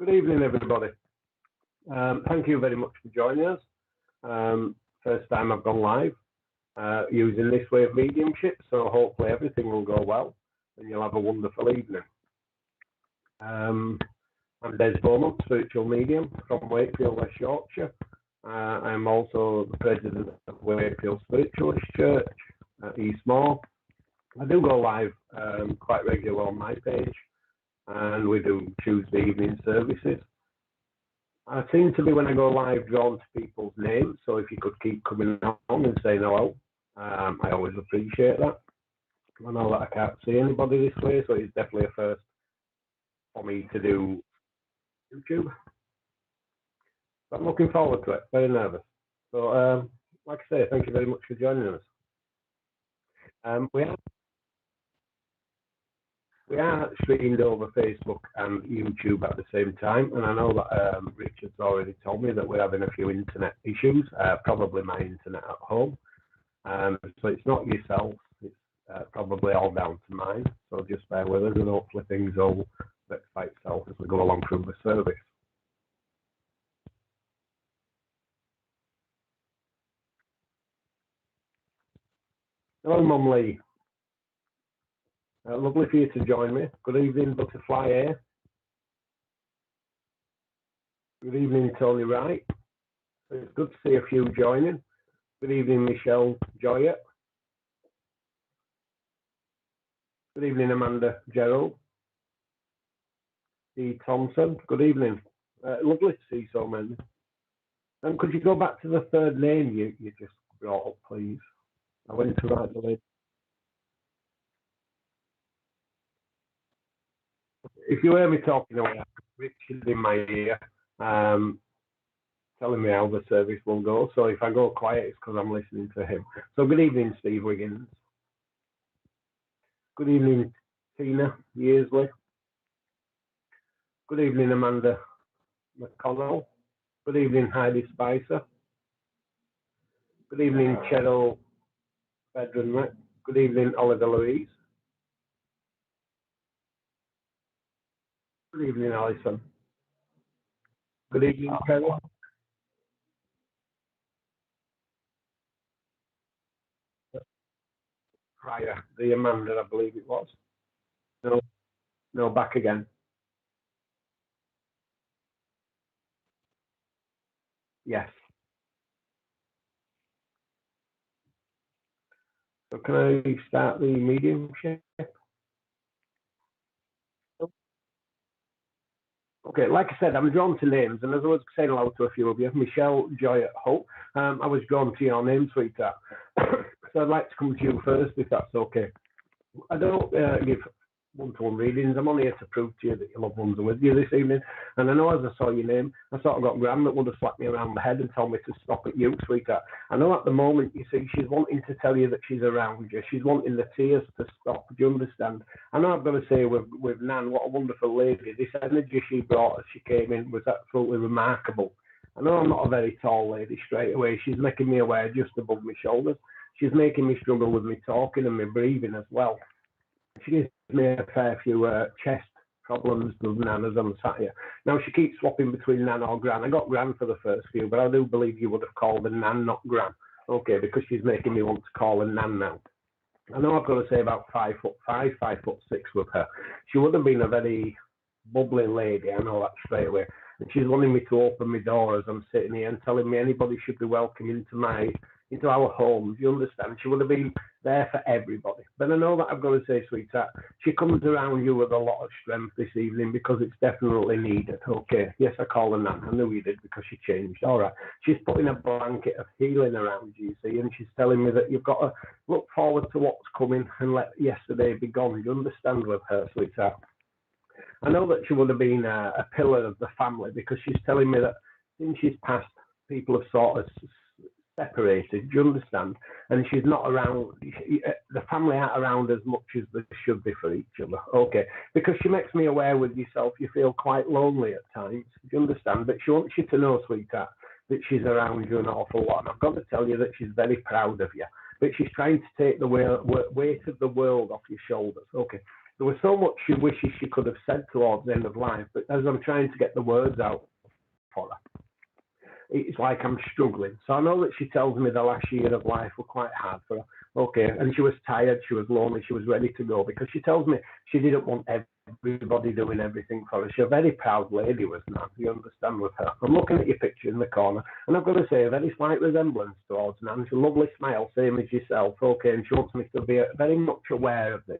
Good evening, everybody. Thank you very much for joining us. First time I've gone live using this way of mediumship, so hopefully everything will go well and you'll have a wonderful evening. I'm Des Beaumont, spiritual medium from Wakefield, West Yorkshire. I'm also the president of Wakefield Spiritualist Church at East Moor. I do go live quite regularly on my page, and we do Tuesday evening services. I seem to be, when I go live, drawn to people's names, so if you could keep coming on and saying hello, I always appreciate that. I know that I can't see anybody this way, so it's definitely a first for me to do YouTube. But I'm looking forward to it, very nervous. So, like I say, thank you very much for joining us. We are streamed over Facebook and YouTube at the same time, and I know that Richard's already told me that we're having a few internet issues, probably my internet at home. So it's not yourself, it's probably all down to mine. So just bear with us, and hopefully things will rectify itself as we go along through the service. Hello, Mum Lee. Lovely for you to join me. Good evening, Butterfly Air. Good evening, Tony Wright. It's good to see a few joining. Good evening, Michele Joyett. Good evening, Amanda Gerald. Dee Thompson. Good evening. Lovely to see so many. And could you go back to the third name you just brought up, please? I went to write the list. If you hear me talking away, Richard in my ear, telling me how the service will go. So if I go quiet, it's because I'm listening to him. So good evening, Steve Wiggins. Good evening, Tina Yearsley. Good evening, Amanda McConnell. Good evening, Heidi Spicer. Good evening, Cheryl Bedron. Good evening, Oliver Louise. Good evening, Allson. Good evening, Terri. Prior, the Amanda, I believe it was. No, back again. Yes. So can I start the mediumship? Okay, like I said, I'm drawn to names, and as I was saying hello to a few of you, Michele Joyett-Hull, I was drawn to your name, sweetheart. So I'd like to come to you first, if that's okay. I don't give one-to-one readings. I'm only here to prove to you that your loved ones are with you this evening. And I know as I saw your name, I sort of got Gran that would have slapped me around the head and told me to stop at you, sweetheart. I know at the moment, you see, she's wanting to tell you that she's around you. She's wanting the tears to stop. Do you understand? I know I've got to say with Nan, what a wonderful lady. This energy she brought as she came in was absolutely remarkable. I know I'm not a very tall lady straight away. She's making me aware just above my shoulders. She's making me struggle with me talking and me breathing as well. She gives me a fair few chest problems with Nan as I'm sat here. Now, she keeps swapping between Nan or Gran. I got Gran for the first few, but I do believe you would have called her Nan, not Gran. Okay, because she's making me want to call her Nan now. I know I've got to say about 5'5", 5'6" with her. She would have been a very bubbly lady, I know that straight away. And she's wanting me to open my door as I'm sitting here and telling me anybody should be welcome into our home. Do you understand? She would have been there for everybody. But I know that I've got to say, sweetheart, she comes around you with a lot of strength this evening because it's definitely needed. Okay, yes, I call her Nan. I knew you did because she changed. All right. She's putting a blanket of healing around you, see, and she's telling me that you've got to look forward to what's coming and let yesterday be gone. Do you understand with her, sweetheart? I know that she would have been a pillar of the family because she's telling me that since she's passed, people have sort of separated, do you understand? And she's not around, the family aren't around as much as they should be for each other. Okay, because she makes me aware with yourself, you feel quite lonely at times, do you understand? But she wants you to know, sweetheart, that she's around you an awful lot. And I've got to tell you that she's very proud of you. But she's trying to take the weight of the world off your shoulders. Okay. There was so much she wishes she could have said towards the end of life, but as I'm trying to get the words out for her, it's like I'm struggling. So I know that she tells me the last year of life were quite hard for her. Okay, and she was tired, she was lonely, she was ready to go, because she tells me she didn't want everybody doing everything for her. She's a very proud lady, was Nan. You understand with her. I'm looking at your picture in the corner, and I've got to say a very slight resemblance towards Nan. She's a lovely smile, same as yourself. Okay, and she wants me to be very much aware of this,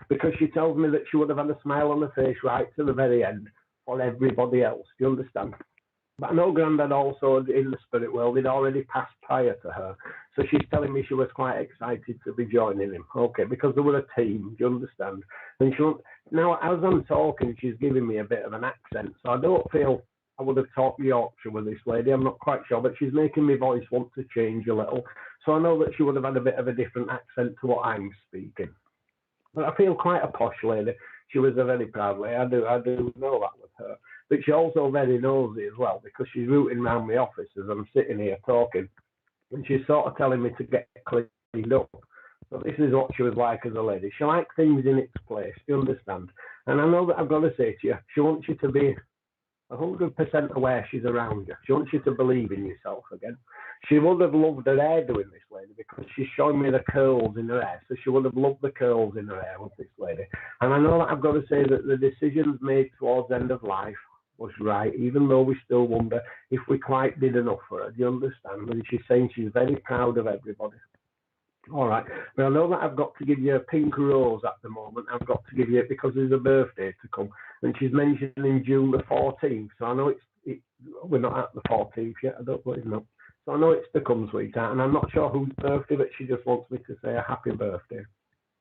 because she tells me that she would have had a smile on her face right to the very end for everybody else. Do you understand? But I know Grandad also, in the spirit world, he'd already passed prior to her. So she's telling me she was quite excited to be joining him. Okay, because they were a team, do you understand? And now, as I'm talking, she's giving me a bit of an accent. So I don't feel I would have talked Yorkshire with this lady. I'm not quite sure, but she's making my voice want to change a little. So I know that she would have had a bit of a different accent to what I'm speaking. But I feel quite a posh lady. She was a very proud lady. I do know that with her. But she's also very nosy as well, because she's rooting around my office as I'm sitting here talking. And she's sort of telling me to get cleaned up. So this is what she was like as a lady. She likes things in its place, do you understand? And I know that I've got to say to you, she wants you to be 100% aware she's around you. She wants you to believe in yourself again. She would have loved her hair doing this lady, because she's showing me the curls in her hair. So she would have loved the curls in her hair with this lady. And I know that I've got to say that the decisions made towards the end of life was right, even though we still wonder if we quite did enough for her. Do you understand? And she's saying she's very proud of everybody. All right, but I know that I've got to give you a pink rose at the moment. I've got to give you it because there's a birthday to come, and she's mentioning June the 14th. So I know we're not at the 14th yet. I don't believe no. So I know it's to come, sweetheart, and I'm not sure whose birthday, but she just wants me to say a happy birthday.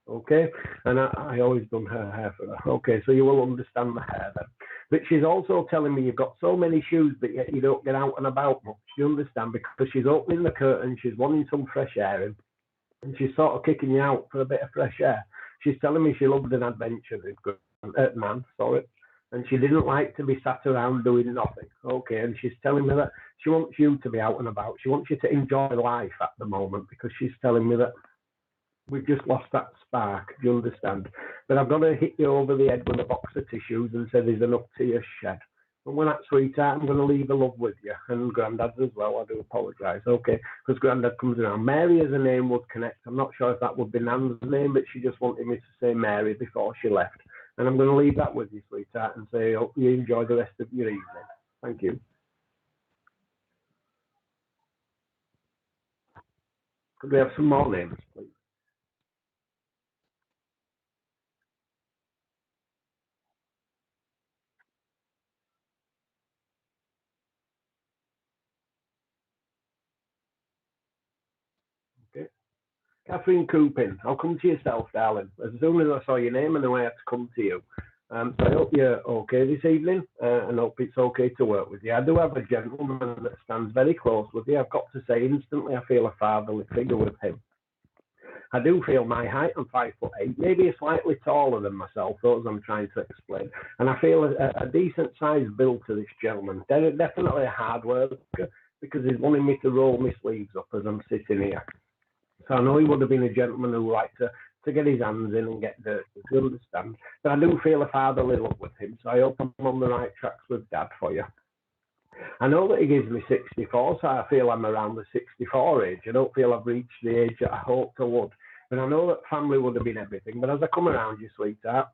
Okay, and I always done her hair for her. Okay, so you will understand the hair then. But she's also telling me you've got so many shoes, but yet you don't get out and about much. You understand? Because she's opening the curtain, she's wanting some fresh air in, and she's sort of kicking you out for a bit of fresh air. She's telling me she loved an adventure with man, sorry, and she didn't like to be sat around doing nothing. Okay, and she's telling me that she wants you to be out and about. She wants you to enjoy life at the moment, because she's telling me that we've just lost that spark. Do you understand? But I've got to hit you over the head with a box of tissues and say there's enough tears shed. And when that, sweetheart, I'm going to leave the love with you, and Grandad's as well. I do apologise, okay? Because Grandad comes around. Mary as a name would connect. I'm not sure if that would be Nan's name, but she just wanted me to say Mary before she left. And I'm going to leave that with you, sweetheart, and say, hope you enjoy the rest of your evening. Thank you. Could we have some more names, please? Okay. Catherine Coppin, I'll come to yourself, darling. As soon as I saw your name, and I had to come to you. So I hope you're okay this evening, and hope it's okay to work with you. I do have a gentleman that stands very close with you. I've got to say, instantly, I feel a fatherly figure with him. I do feel my height. I'm 5'8", maybe slightly taller than myself. Those I'm trying to explain. And I feel a decent sized build to this gentleman. Definitely a hard worker, because he's wanting me to roll my sleeves up as I'm sitting here. So I know he would have been a gentleman who liked to get his hands in and get dirty, to understand. But I do feel a fatherly love with him, so I hope I'm on the right tracks with Dad for you. I know that he gives me 64, so I feel I'm around the 64 age. I don't feel I've reached the age that I hoped I would. But I know that family would have been everything. But as I come around you, sweetheart,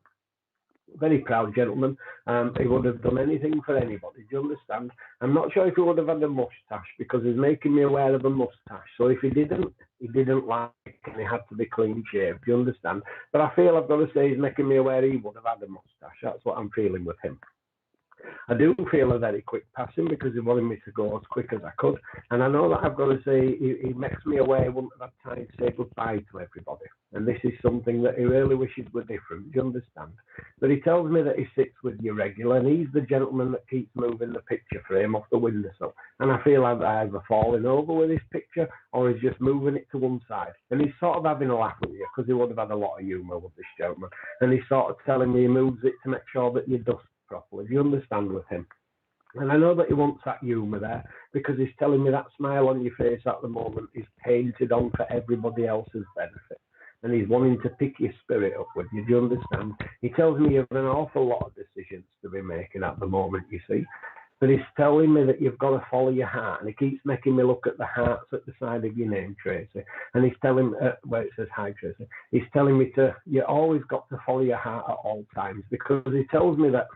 very proud gentleman. He would have done anything for anybody. Do you understand? I'm not sure if he would have had a moustache, because he's making me aware of a moustache. So if he didn't like it, and he had to be clean shaved. Do you understand? But I feel I've got to say he's making me aware he would have had a moustache. That's what I'm feeling with him. I do feel a very quick passing, because he wanted me to go as quick as I could. And I know that I've got to say he makes me aware he wouldn't have had time to say goodbye to everybody. And this is something that he really wishes were different. Do you understand? But he tells me that he sits with you regular, and he's the gentleman that keeps moving the picture frame off the windowsill. And I feel I've either fallen over with his picture, or he's just moving it to one side. And he's sort of having a laugh with you, because he would have had a lot of humour with this gentleman. And he's sort of telling me he moves it to make sure that you dust properly. Do you understand with him? And I know that he wants that humour there, because he's telling me that smile on your face at the moment is painted on for everybody else's benefit. and he's wanting to pick your spirit up with you. Do you understand? He tells me you have an awful lot of decisions to be making at the moment, you see. But he's telling me that you've got to follow your heart, and he keeps making me look at the hearts at the side of your name, Tracy. And he's telling me, where it says hi, Tracy, he's telling me you always got to follow your heart at all times, because he tells me that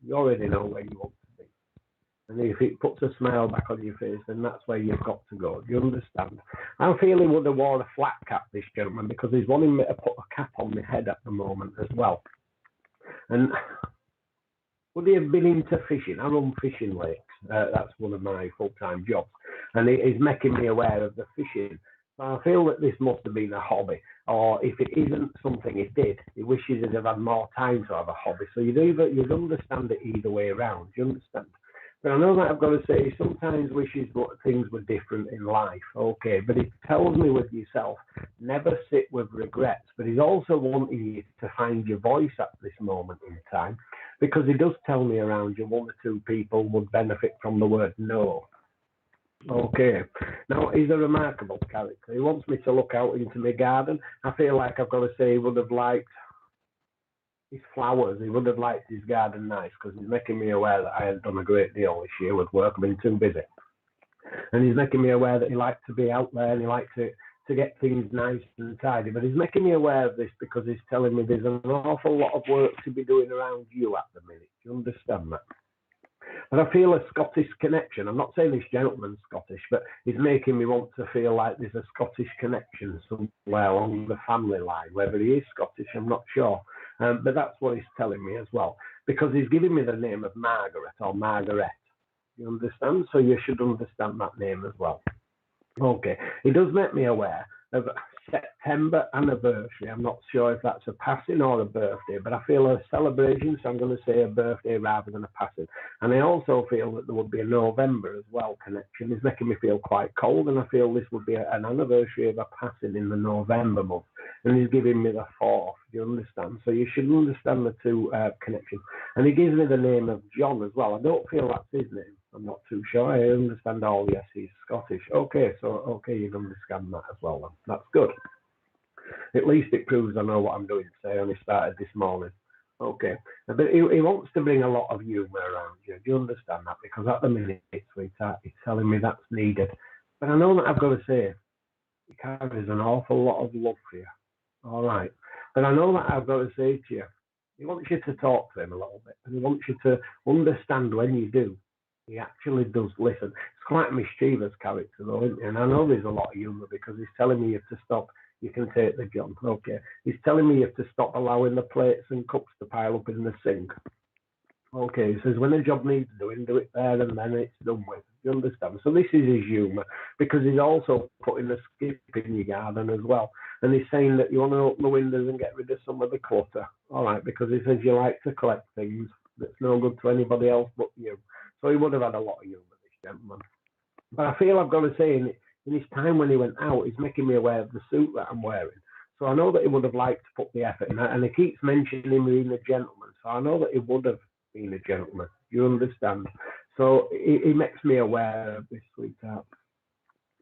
you already know where you want to be. And if it puts a smile back on your face, then that's where you've got to go. Do you understand? I feel he would have worn a flat cap, this gentleman, because he's wanting me to put a cap on my head at the moment as well. And would he have been into fishing? I run fishing lakes. That's one of my full-time jobs. And he's making me aware of the fishing. So I feel that this must have been a hobby. Or if it isn't something he did, he wishes he'd have had more time to have a hobby. So you'd understand it either way around. Do you understand? But I know that I've got to say, he sometimes wishes things were different in life. Okay, but he tells me with yourself, never sit with regrets. But he's also wanting you to find your voice at this moment in time, because he does tell me around you 1 or 2 people would benefit from the word no. Okay, now he's a remarkable character. He wants me to look out into my garden. I feel like I've got to say he would have liked his flowers. He would have liked his garden nice, because he's making me aware that I hadn't done a great deal this year with work. I've been too busy. And he's making me aware that he liked to be out there, and he liked to get things nice and tidy. But he's making me aware of this because he's telling me there's an awful lot of work to be doing around you at the minute. Do you understand that? But I feel a Scottish connection. I'm not saying this gentleman's Scottish, but he's making me want to feel like there's a Scottish connection somewhere along the family line. Whether he is Scottish, I'm not sure. But that's what he's telling me as well, because he's giving me the name of Margaret or Margaret. You understand? So you should understand that name as well. Okay. He does make me aware of September anniversary. I'm not sure if that's a passing or a birthday, but I feel a celebration, so I'm going to say a birthday rather than a passing. And I also feel that there would be a November as well connection. It's making me feel quite cold, and I feel this would be an anniversary of a passing in the November month. And he's giving me the 4th. Do you understand? So you should understand the 2 connections. And he gives me the name of John as well. I don't feel that's his name. I'm not too sure. I understand. Oh, yes, he's Scottish. Okay, so you can understand that as well then. That's good. At least it proves I know what I'm doing. Say I only started this morning. Okay. But he wants to bring a lot of humour around you. Do you understand that? Because at the minute, sweetheart, he's telling me that's needed. But I know that I've got to say, he carries an awful lot of love for you. All right. But I know that I've got to say to you, he wants you to talk to him a little bit. And he wants you to understand when you do. He actually does listen. It's quite a mischievous character, though, isn't he? And I know there's a lot of humour, because he's telling me you have to stop. You can take the John. Okay. He's telling me you have to stop allowing the plates and cups to pile up in the sink. Okay. He says when a job needs doing, do it there and then it's done with. You understand? So this is his humour, because he's also putting a skip in your garden as well. And he's saying that you want to open the windows and get rid of some of the clutter. All right. Because he says you like to collect things that's no good to anybody else but you. So he would have had a lot of humour, this gentleman. But I feel I've got to say, in his time when he went out, he's making me aware of the suit that I'm wearing. So I know that he would have liked to put the effort in. And he keeps mentioning me being a gentleman. So I know that he would have been a gentleman. You understand? So he makes me aware of this, sweetheart.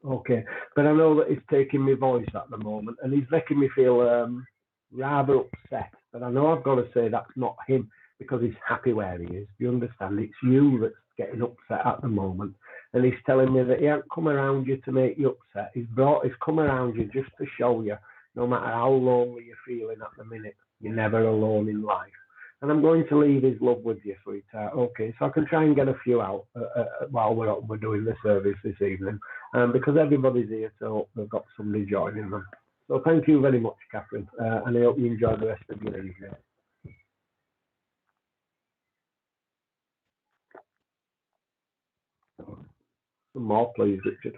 Okay. But I know that he's taking my voice at the moment. And he's making me feel rather upset. But I know I've got to say that's not him, because he's happy where he is. Do you understand? It's you that's getting upset at the moment. And he's telling me that he hasn't come around you to make you upset. He's come around you just to show you, no matter how lonely you're feeling at the minute, you're never alone in life. And I'm going to leave his love with you, sweetheart. Okay, so I can try and get a few out while we're doing the service this evening, because everybody's here, so they've got somebody joining them. So thank you very much, Catherine, and I hope you enjoy the rest of your evening. Some more, please, Richard.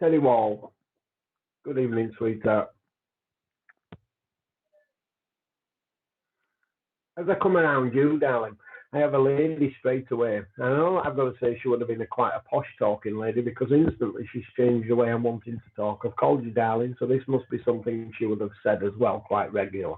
Terri Wal. Good evening, sweetheart. As I come around you, darling, I have a lady straight away. I know I've got to say she would have been quite a posh talking lady, because instantly she's changed the way I'm wanting to talk. I've called you darling, so this must be something she would have said as well, quite regular.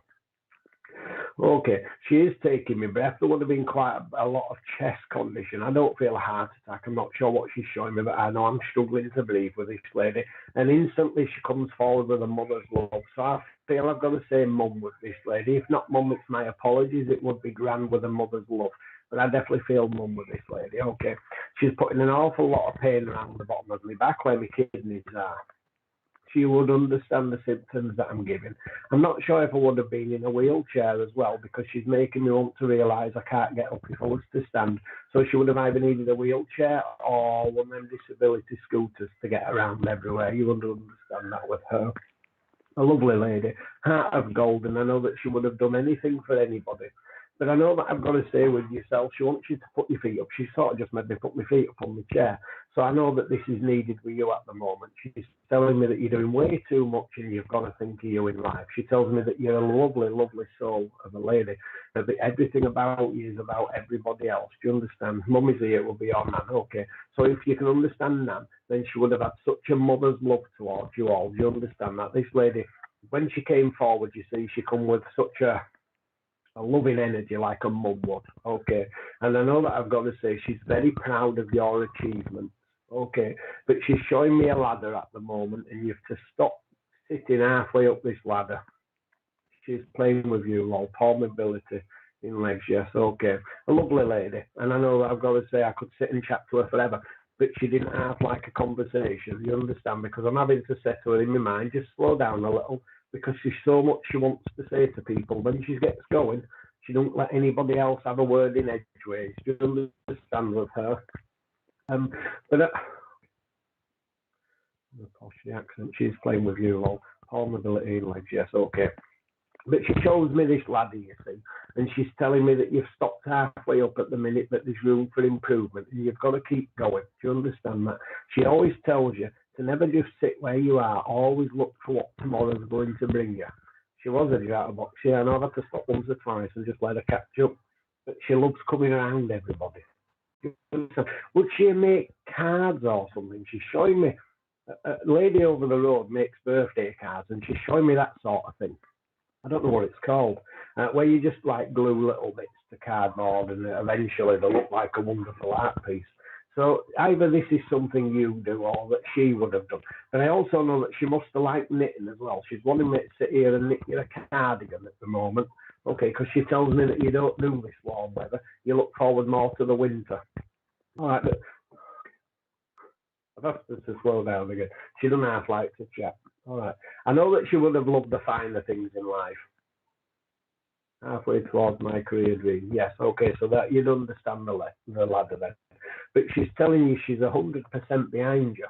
Okay, she is taking me breath. There would have been quite a lot of chest condition. I don't feel a heart attack. I'm not sure what she's showing me, but I know I'm struggling to breathe with this lady. And instantly she comes forward with a mother's love. So I feel I've got to say mum with this lady. If not mum, it's my apologies. It would be grand with a mother's love. But I definitely feel mum with this lady. Okay, she's putting an awful lot of pain around the bottom of my back where my kidneys are. She would understand the symptoms that I'm giving. I'm not sure if I would have been in a wheelchair as well, because she's making me want to realise I can't get up if I was to stand. So she would have either needed a wheelchair or one of them disability scooters to get around everywhere. You would understand that with her. A lovely lady, heart of gold, and I know that she would have done anything for anybody. But I know that I've got to say with yourself, she wants you to put your feet up. She sort of just made me put my feet up on the chair. So I know that this is needed with you at the moment. She's telling me that you're doing way too much and you've got to think of you in life. She tells me that you're a lovely, lovely soul of a lady. That everything about you is about everybody else. Do you understand? Mummy's here, it will be your nan. Okay. So if you can understand nan, then she would have had such a mother's love towards you all. Do you understand that? This lady, when she came forward, you see, she come with such a loving energy like a mum would. Okay. And I know that I've got to say she's very proud of your achievements. Okay. But she's showing me a ladder at the moment and you have to stop sitting halfway up this ladder. She's playing with you, lol. Poor mobility in legs, yes. Okay. A lovely lady. And I know that I've got to say I could sit and chat to her forever. But she didn't have like a conversation, you understand? Because I'm having to say to her in my mind, just slow down a little, because she's so much she wants to say to people. When she gets going, she don't let anybody else have a word in edgeways. You understand with her. But the posh accent, she's playing with you, lol. Poor mobility in legs, yes, okay. But she shows me this ladder, you see, and she's telling me that you've stopped halfway up at the minute, but there's room for improvement, and you've got to keep going. Do you understand that? She always tells you to never just sit where you are, always look for what tomorrow's going to bring you. She was a chatterbox, yeah, and I've had to stop once or twice and just let her catch up. But she loves coming around everybody. Would she make cards or something? She's showing me, a lady over the road makes birthday cards, and she's showing me that sort of thing. I don't know what it's called, where you just like glue little bits to cardboard and eventually they look like a wonderful art piece. So either this is something you do or that she would have done. But I also know that she must have liked knitting as well. She's wanting me to sit here and knit you a cardigan at the moment. Okay, because she tells me that you don't do this warm weather. You look forward more to the winter. All right, but I've asked her to slow down again. She doesn't half like to chat. All right. I know that she would have loved the finer things in life. Halfway towards my career dream. Yes, okay, so that you'd understand the ladder then. But she's telling you she's 100% behind you.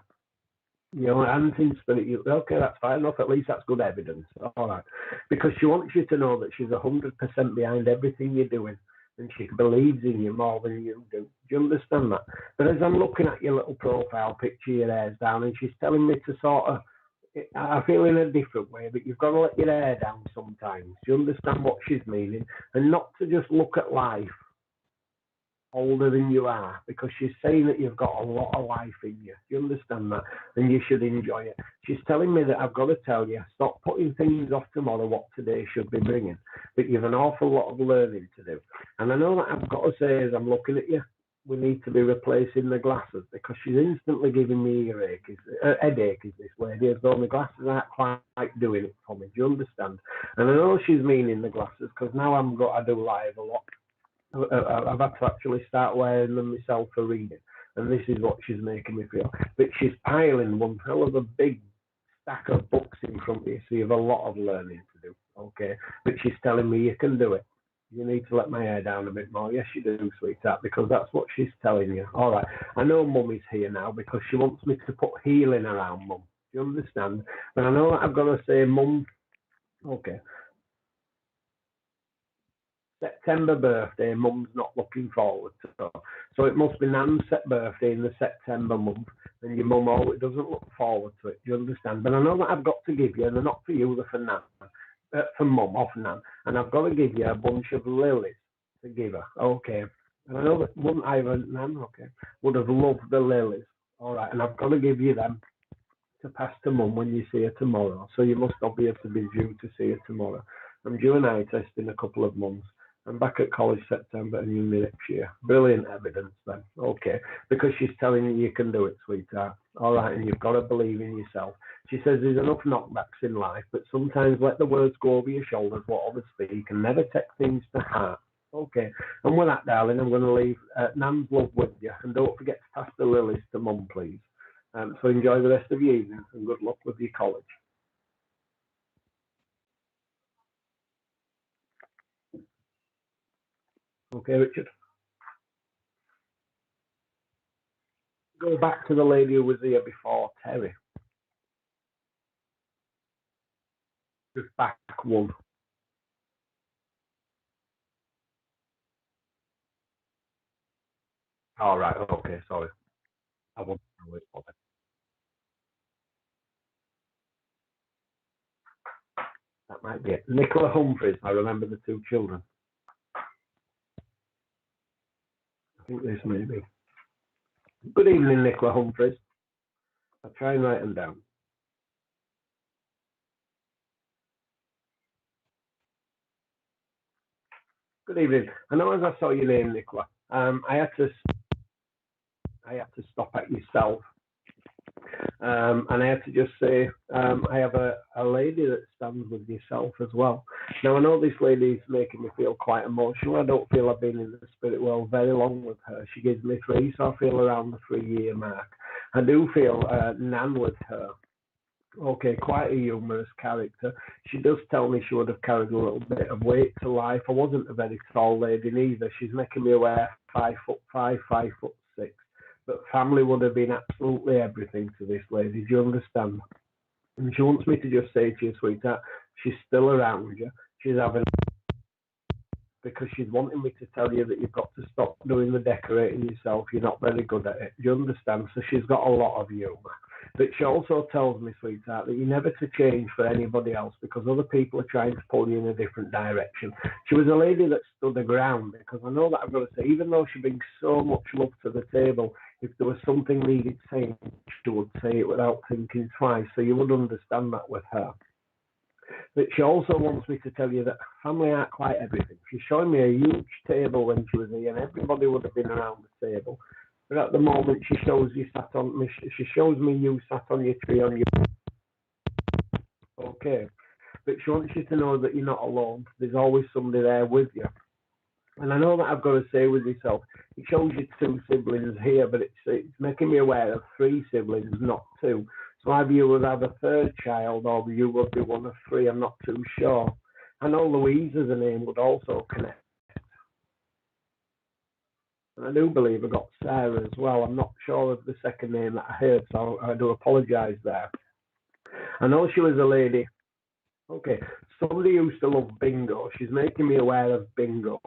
You know, and in spirit, okay, that's fine enough. At least that's good evidence. All right. Because she wants you to know that she's 100% behind everything you're doing. And she believes in you more than you do. Do you understand that? But as I'm looking at your little profile picture, your hair's down, and she's telling me to sort of, I feel in a different way, but you've got to let your hair down sometimes. Do you understand what she's meaning? And not to just look at life older than you are, because she's saying that you've got a lot of life in you. Do you understand that? And you should enjoy it. She's telling me that I've got to tell you, stop putting things off tomorrow what today should be bringing. But you've an awful lot of learning to do. And I know that I've got to say, as I'm looking at you, we need to be replacing the glasses, because she's instantly giving me a headache, is this lady, as though the glasses aren't quite doing it for me. Do you understand? And I know she's meaning the glasses, because now I do live a lot. I've had to actually start wearing them myself for reading, and this is what she's making me feel. But she's piling one hell of a big stack of books in front of you, so you have a lot of learning to do, okay? But she's telling me you can do it. You need to let my hair down a bit more. Yes, you do, sweetheart, because that's what she's telling you. All right, I know Mummy's here now because she wants me to put healing around Mum. Do you understand? But I know that I've got to say, Mum, okay, September birthday, Mum's not looking forward to. So it must be Nan's birthday in the September month, and your Mum always doesn't look forward to it. Do you understand? But I know that I've got to give you, and they're not for you, they're for Nan, for Mum, off Nan, and I've got to give you a bunch of lilies to give her. Okay. And I know that Mum, Nan, okay, would have loved the lilies. All right, and I've got to give you them to pass to Mum when you see her tomorrow. So you must obviously be due to see her tomorrow. I'm due an eye test in a couple of months. I'm back at college September and uni next year. Brilliant evidence then. Okay. Because she's telling you can do it, sweetheart. All right, and you've got to believe in yourself. She says there's enough knockbacks in life, but sometimes let the words go over your shoulders, what others speak, and never take things to heart. Okay. And with that, darling, I'm going to leave Nan's love with you. And don't forget to pass the lilies to Mum, please. So enjoy the rest of your evening and good luck with your college. Okay, Richard? Go back to the lady who was here before, Terri. Just back one. All right, okay, sorry. I won't know it for it. That might be it. Nicola Humphreys, I remember the two children. I think this may be. Good evening, Nicola Humphreys. I'll try and write them down. Good evening. I know as I saw your name, Nicola, I had to stop at yourself. And I have to just say, I have a lady that stands with yourself as well. Now, I know this lady is making me feel quite emotional. I don't feel I've been in the spirit world very long with her. She gives me 3, so I feel around the 3-year mark. I do feel Nan with her. Okay, quite a humorous character. She does tell me she would have carried a little bit of weight to life. I wasn't a very tall lady neither. She's making me aware 5'5", 5'6". But family would have been absolutely everything to this lady. Do you understand? And she wants me to just say to you, sweetheart, she's still around you. She's having, because she's wanting me to tell you that you've got to stop doing the decorating yourself. You're not very good at it. Do you understand? So she's got a lot of humour. But she also tells me, sweetheart, that you're never to change for anybody else because other people are trying to pull you in a different direction. She was a lady that stood her ground, because I know that I've got to say, even though she brings so much love to the table, if there was something needed saying, she would say it without thinking twice. So you would understand that with her. But she also wants me to tell you that family aren't quite everything. She's showing me a huge table when she was here, and everybody would have been around the table. But at the moment, she shows me you sat on your tree on your. Okay. But she wants you to know that you're not alone. There's always somebody there with you. And I know that I've got to say with yourself, it shows you 2 siblings here, but it's making me aware of 3 siblings, not 2. So either you would have a 3rd child or you would be one of 3. I'm not too sure. I know Louise as a name would also connect. And I do believe I got Sarah as well. I'm not sure of the second name that I heard, so I do apologise there. I know she was a lady. Okay, somebody used to love bingo. She's making me aware of bingo.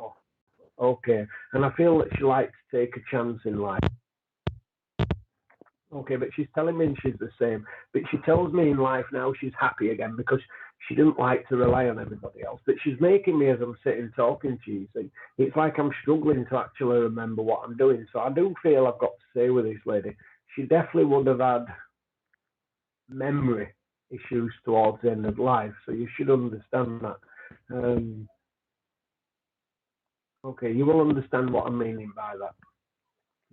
Okay, and I feel that she likes to take a chance in life. Okay, but she's telling me she's the same. But she tells me in life now she's happy again because she didn't like to rely on everybody else. But she's making me, as I'm sitting talking to you, see, it's like I'm struggling to actually remember what I'm doing. So I do feel I've got to say with this lady, she definitely would have had memory issues towards the end of life. So you should understand that. Okay, you will understand what I'm meaning by that.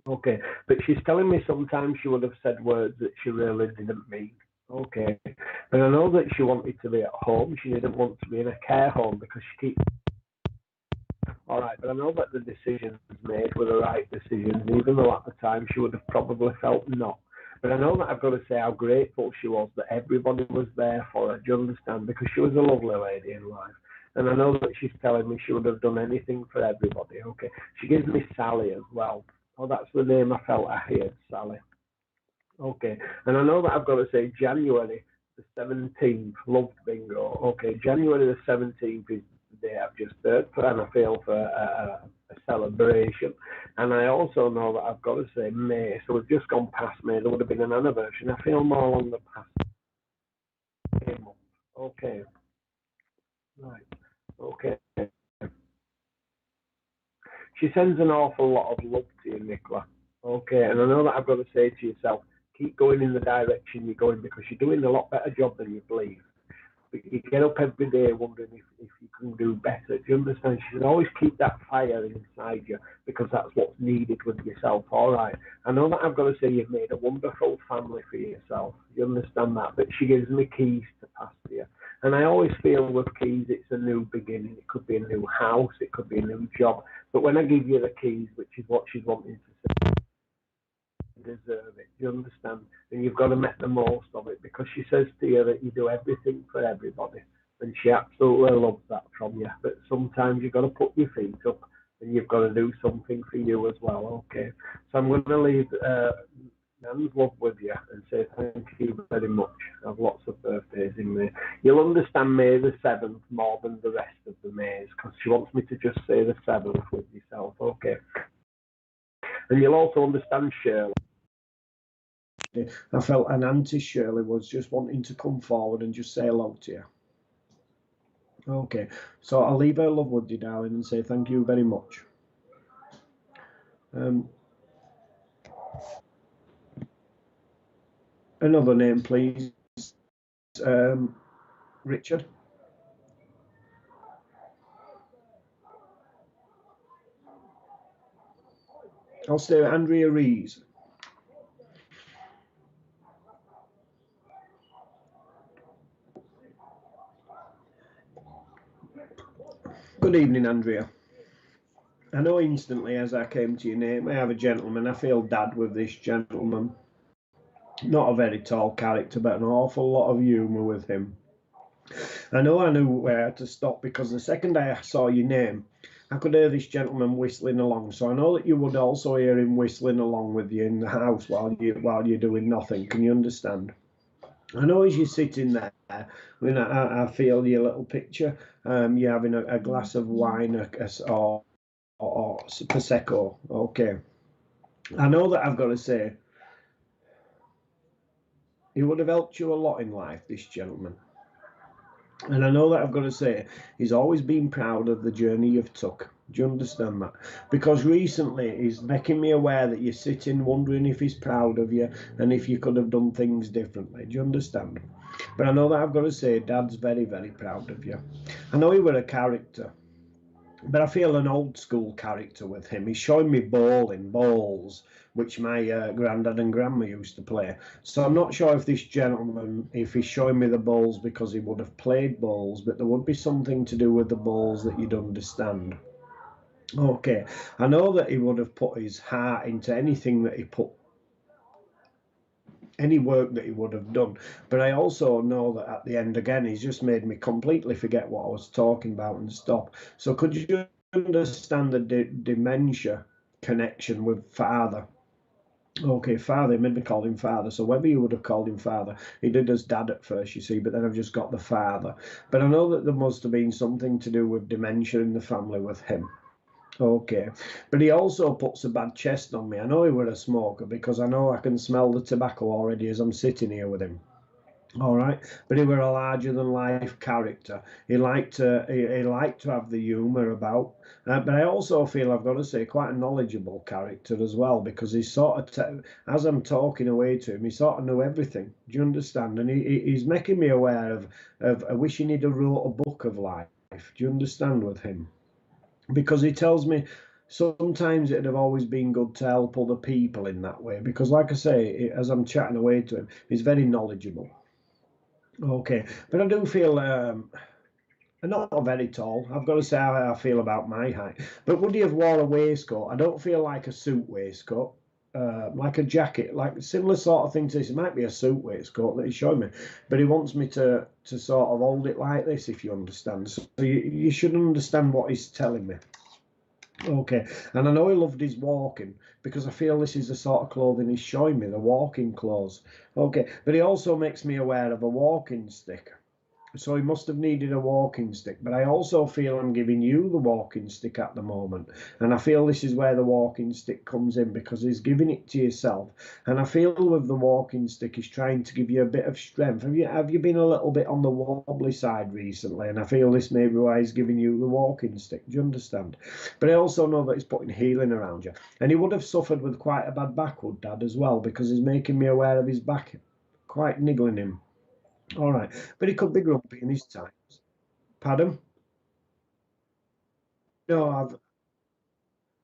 Okay, but she's telling me sometimes she would have said words that she really didn't mean. Okay, but I know that she wanted to be at home. She didn't want to be in a care home because she keeps. All right, but I know that the decisions made were the right decisions, even though at the time she would have probably felt not. But I know that I've got to say how grateful she was that everybody was there for her. Do you understand? Because she was a lovely lady in life. And I know that she's telling me she would have done anything for everybody. Okay, she gives me Sally as well. Oh, that's the name I felt I heard, Sally. Okay, and I know that I've got to say January the 17th, loved bingo. Okay, January the 17th is the day I've just heard, and I feel for a celebration. And I also know that I've got to say May, so we've just gone past May. There would have been an anniversary. I feel more along the past May month. Okay, right. Okay. She sends an awful lot of love to you, Nicola. Okay, and I know that I've got to say to yourself, keep going in the direction you're going because you're doing a lot better job than you believe. but you get up every day wondering if you can do better. Do you understand? You should always keep that fire inside you because that's what's needed with yourself. All right. I know that I've got to say you've made a wonderful family for yourself. You understand that? But she gives me keys to pass to you. And I always feel with keys, it's a new beginning. It could be a new house. It could be a new job. But when I give you the keys, which is what she's wanting to say, deserve it. You understand? And you've got to make the most of it because she says to you that you do everything for everybody, and she absolutely loves that from you. But sometimes you've got to put your feet up and you've got to do something for you as well. Okay, so I'm going to leave Nan's love with you and say thank you very much. I have lots of birthdays in May. You'll understand May the 7th more than the rest of the Mays because she wants me to just say the 7th with yourself. Okay, and you'll also understand Shirley. I felt an Auntie Shirley was just wanting to come forward and just say hello to you. Okay, so I'll leave her love with you, darling, and say thank you very much. Another name, please. Richard. I'll stay with Andrea Rees. Good evening, Andrea. I know instantly as I came to your name, I have a gentleman. I feel dad with this gentleman. Not a very tall character, but an awful lot of humour with him. I knew where to stop because the second I saw your name, I could hear this gentleman whistling along. So I know that you would also hear him whistling along with you in the house while you're doing nothing. Can you understand? I know as you're sitting there, when I feel your little picture, you're having a glass of wine or Prosecco. Okay. I know that I've got to say, he would have helped you a lot in life, this gentleman. And I know that I've got to say, he's always been proud of the journey you've took. Do you understand that? Because recently he's making me aware that you're sitting wondering if he's proud of you and if you could have done things differently. Do you understand? But I know that I've got to say, Dad's very, very proud of you. I know you were a character, but I feel an old school character with him. He's showing me balls, which my granddad and grandma used to play. So I'm not sure if this gentleman, if he's showing me the balls because he would have played balls, but there would be something to do with the balls that you'd understand. Okay, I know that he would have put his heart into anything that he put, any work that he would have done. But I also know that at the end, again, he's just made me completely forget what I was talking about and stop. So could you understand the dementia connection with father? Okay, father, he made me call him father. So whether you would have called him father, he did as dad at first, you see, but then I've just got the father. But I know that there must have been something to do with dementia in the family with him. Okay, but he also puts a bad chest on me. I know he were a smoker because I know I can smell the tobacco already as I'm sitting here with him. All right, but he were a larger than life character. He liked to have the humour about, but I also feel I've got to say quite a knowledgeable character as well because he's sort of as I'm talking away to him, he sort of knew everything. Do you understand? And he's making me aware of wishing he'd have wrote a book of life. Do you understand with him? Because he tells me sometimes it'd have always been good to help other people in that way. Because, like I say, as I'm chatting away to him, he's very knowledgeable. Okay, but I do feel not very tall. I've got to say how I feel about my height. But would he have worn a waistcoat? I don't feel like a suit waistcoat. Like a jacket, like a similar sort of thing to this. It might be a suit waistcoat that he's showing me, but he wants me to sort of hold it like this, if you understand. So you should understand what he's telling me. Okay, and I know he loved his walking because I feel this is the sort of clothing he's showing me, the walking clothes. Okay, but he also makes me aware of a walking stick. So he must have needed a walking stick. But I also feel I'm giving you the walking stick at the moment. And I feel this is where the walking stick comes in because he's giving it to yourself. And I feel with the walking stick, he's trying to give you a bit of strength. Have you been a little bit on the wobbly side recently? And I feel this may be why he's giving you the walking stick. Do you understand? But I also know that he's putting healing around you. And he would have suffered with quite a bad back, would Dad, as well, because he's making me aware of his back quite niggling him. All right, but he could be grumpy in his times. Pardon? No,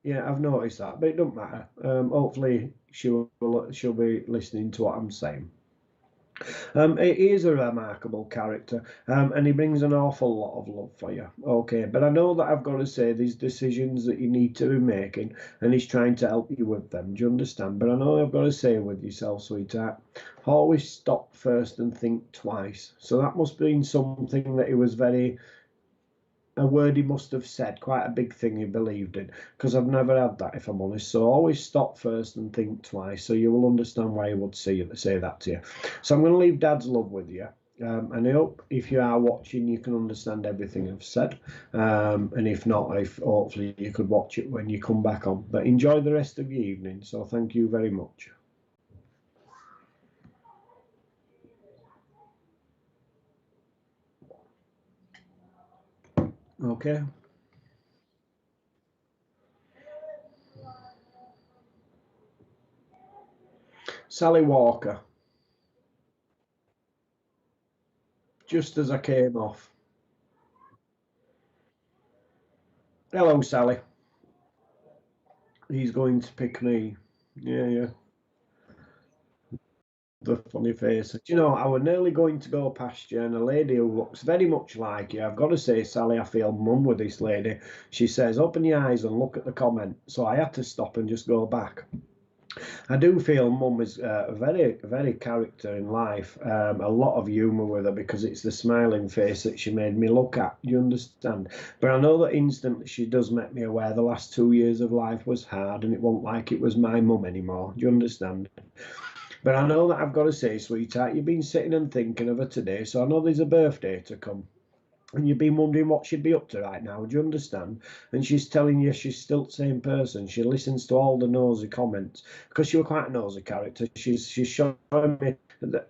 I've noticed that, but it doesn't matter. Hopefully she'll be listening to what I'm saying. He is a remarkable character, and he brings an awful lot of love for you. Okay, but I know that I've got to say these decisions that you need to be making, and he's trying to help you with them. Do you understand? But I know I've got to say with yourself, sweetheart, always stop first and think twice. So that must have been something that he was a word he must have said, quite a big thing he believed in, because I've never had that, if I'm honest. So always stop first and think twice, so you will understand why he would say that to you. So I'm going to leave Dad's love with you. And I hope if you are watching, you can understand everything I've said. And if not, hopefully you could watch it when you come back on. But enjoy the rest of your evening. So thank you very much. Okay. Sally Walker. Just as I came off. Hello, Sally. He's going to pick me. Yeah. The funny face. Do you know, I was nearly going to go past you, and a lady who looks very much like you. I've got to say, Sally, I feel mum with this lady. She says, open your eyes and look at the comment. So I had to stop and just go back. I do feel mum is a very character in life. A lot of humour with her because it's the smiling face that she made me look at. You understand? But I know that instantly she does make me aware the last 2 years of life was hard, and it won't like it was my mum anymore. Do you understand? But I know that I've got to say, sweetheart, you've been sitting and thinking of her today, so I know there's a birthday to come. And you've been wondering what she'd be up to right now. Do you understand? And she's telling you she's still the same person. She listens to all the nosy comments because she was quite a nosy character. She's showing me that.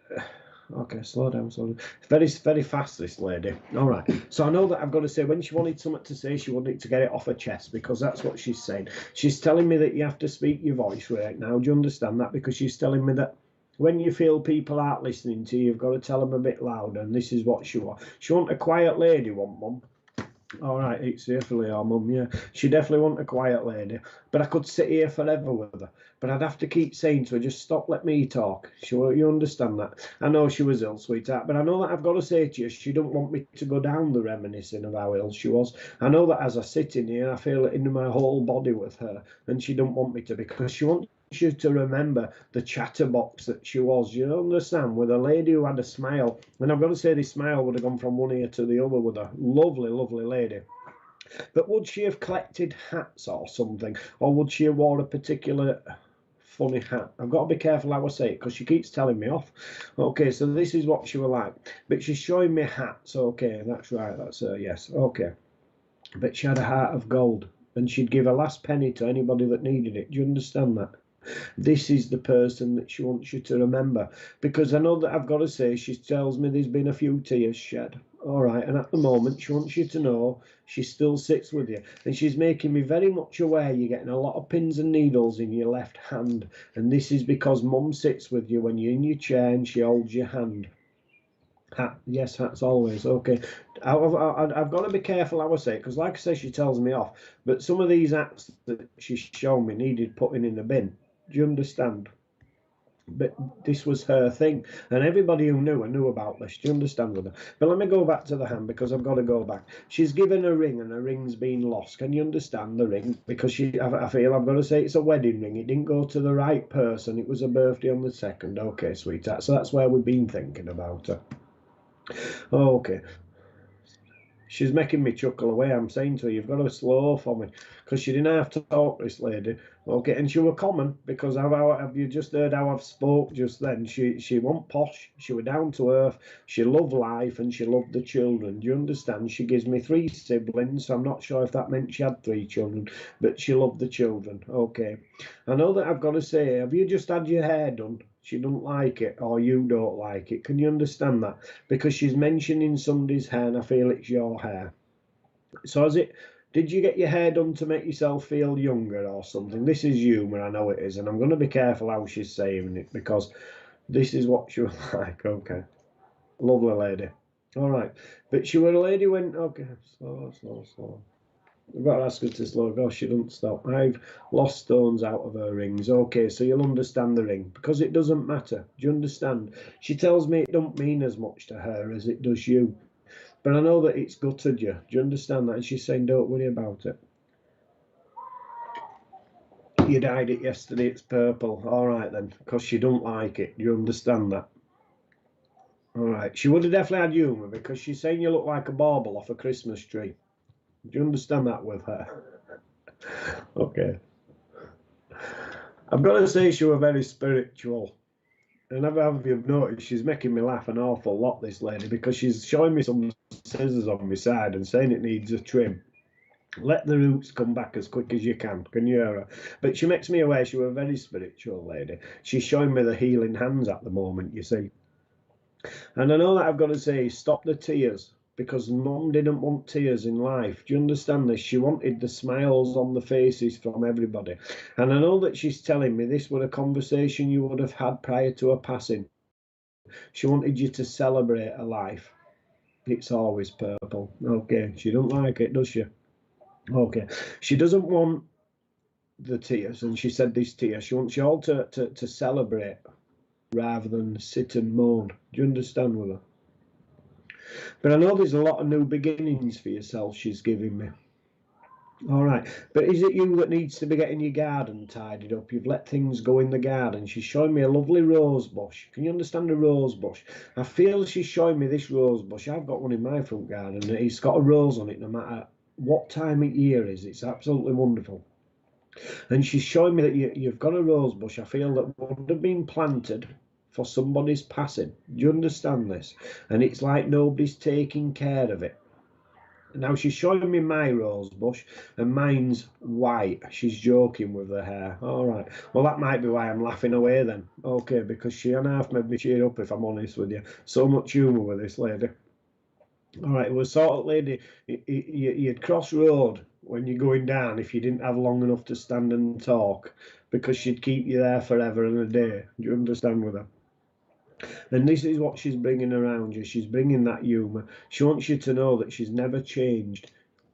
Okay, slow down. Very fast, this lady. All right. So I know that I've got to say, when she wanted something to say, she wanted to get it off her chest because that's what she's saying. She's telling me that you have to speak your voice right now. Do you understand that? Because she's telling me that when you feel people aren't listening to you, you've got to tell them a bit louder. And this is what she wants. She want a quiet lady, Mum. All right, it's safely our mum, yeah. She definitely want a quiet lady. But I could sit here forever with her. But I'd have to keep saying to her, just stop, let me talk. You understand that? I know she was ill, sweetheart, but I know that I've got to say to you, she don't want me to go down the reminiscing of how ill she was. I know that as I sit in here, I feel it in my whole body with her, and she don't want me to because she wants you to remember the chatterbox that she was. You understand? With a lady who had a smile. And I've got to say, this smile would have gone from one ear to the other with a lovely, lovely lady. But would she have collected hats or something? Or would she have worn a particular funny hat? I've got to be careful how I say it because she keeps telling me off. Okay, so this is what she was like. But she's showing me hats. Okay, that's right. That's her, yes. Okay. But she had a heart of gold. And she'd give her last penny to anybody that needed it. Do you understand that? This is the person that she wants you to remember. Because I know that I've got to say, she tells me there's been a few tears shed. All right, and at the moment, she wants you to know she still sits with you. And she's making me very much aware you're getting a lot of pins and needles in your left hand. And this is because Mum sits with you when you're in your chair and she holds your hand. Hat, yes, hats always. Okay, I've got to be careful how I say it because, like I say, she tells me off. But some of these hats that she's shown me needed putting in the bin. Do you understand? But this was her thing, and everybody who knew her knew about this. Do you understand with her? But let me go back to the hand because I've got to go back. She's given a ring, and her ring's been lost. Can you understand the ring? Because I feel I've got to say it's a wedding ring. It didn't go to the right person. It was a birthday on the 2nd. Okay, sweetheart. So that's where we've been thinking about her. Okay. She's making me chuckle away. I'm saying to her, you've got to slow for me because she didn't have to talk, this lady. Okay, and she were common because have you just heard how I've spoke just then? She wasn't posh. She were down to earth. She loved life and she loved the children. Do you understand? She gives me 3 siblings. So I'm not sure if that meant she had 3 children, but she loved the children. Okay, I know that I've got to say, have you just had your hair done? She don't like it, or you don't like it. Can you understand that? Because she's mentioning somebody's hair, and I feel it's your hair. So did you get your hair done to make yourself feel younger or something? This is humour, I know it is, and I'm going to be careful how she's saying it because this is what she was like. Okay. Lovely lady. All right. But she were a lady when, okay, slow. I've got to ask her to slow. Gosh, she doesn't stop. I've lost stones out of her rings. Okay, so you'll understand the ring. Because it doesn't matter. Do you understand? She tells me it don't mean as much to her as it does you. But I know that it's gutted you. Do you understand that? And she's saying, don't worry about it. You dyed it yesterday, it's purple. All right then, because she don't like it. Do you understand that? All right. She would have definitely had humour because she's saying you look like a bauble off a Christmas tree. Do you understand that with her? Okay. I've got to say she was very spiritual. And have you noticed she's making me laugh an awful lot, this lady, because she's showing me some scissors on my side and saying it needs a trim. Let the roots come back as quick as you can. Can you hear her? But she makes me aware she was a very spiritual lady. She's showing me the healing hands at the moment, you see. And I know that I've got to say, stop the tears, because Mum didn't want tears in life. Do you understand this? She wanted the smiles on the faces from everybody. And I know that she's telling me this was a conversation you would have had prior to her passing. She wanted you to celebrate her life. It's always purple. Okay, she don't like it, does she? Okay. She doesn't want the tears, and she said this tears. She wants you all to celebrate rather than sit and moan. Do you understand with her? But I know there's a lot of new beginnings for yourself she's giving me. All right. But is it you that needs to be getting your garden tidied up? You've let things go in the garden. She's showing me a lovely rose bush. Can you understand a rose bush? I feel she's showing me this rose bush. I've got one in my front garden. It's got a rose on it no matter what time of year it is. It's absolutely wonderful. And she's showing me that you've got a rose bush, I feel, that would have been planted for somebody's passing. Do you understand this? And it's like nobody's taking care of it. Now she's showing me my rose bush, and mine's white. She's joking with her hair. All right. Well, that might be why I'm laughing away then. Okay, because she and a half made me cheer up, if I'm honest with you. So much humour with this lady. All right, it was sort of lady, you'd cross road when you're going down if you didn't have long enough to stand and talk, because she'd keep you there forever and a day. Do you understand with her? And this is what she's bringing around you. She's bringing that humour. She wants you to know that she's never changed.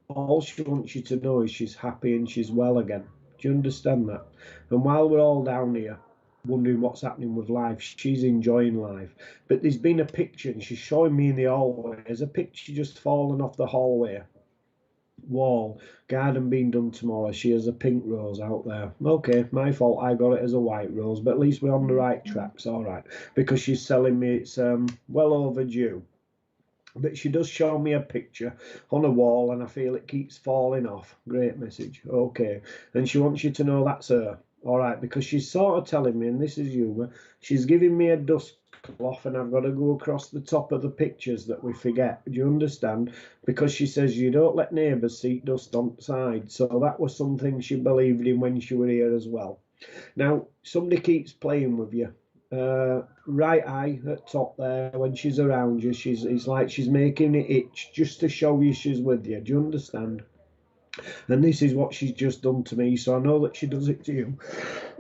All she wants you to know is she's happy and she's well again. Do you understand that? And while we're all down here wondering what's happening with life, she's enjoying life. But there's been a picture, and she's showing me in the hallway. There's a picture just fallen off the hallway wall. Garden being done tomorrow. She has a pink rose out there. Okay, my fault. I got it as a white rose, but at least we're on the right tracks. All right, because she's selling me it's well overdue. But she does show me a picture on a wall, and I feel it keeps falling off. Great message. Okay. And she wants you to know that's her. All right, because she's sort of telling me, and this is humour, she's giving me a dust cloth, and I've got to go across the top of the pictures that we forget. Do you understand? Because she says you don't let neighbours see dust on the side. So that was something she believed in when she were here as well. Now, somebody keeps playing with you. Right eye at top there, when she's around you, it's like she's making it itch just to show you she's with you. Do you understand? And this is what she's just done to me, so I know that she does it to you.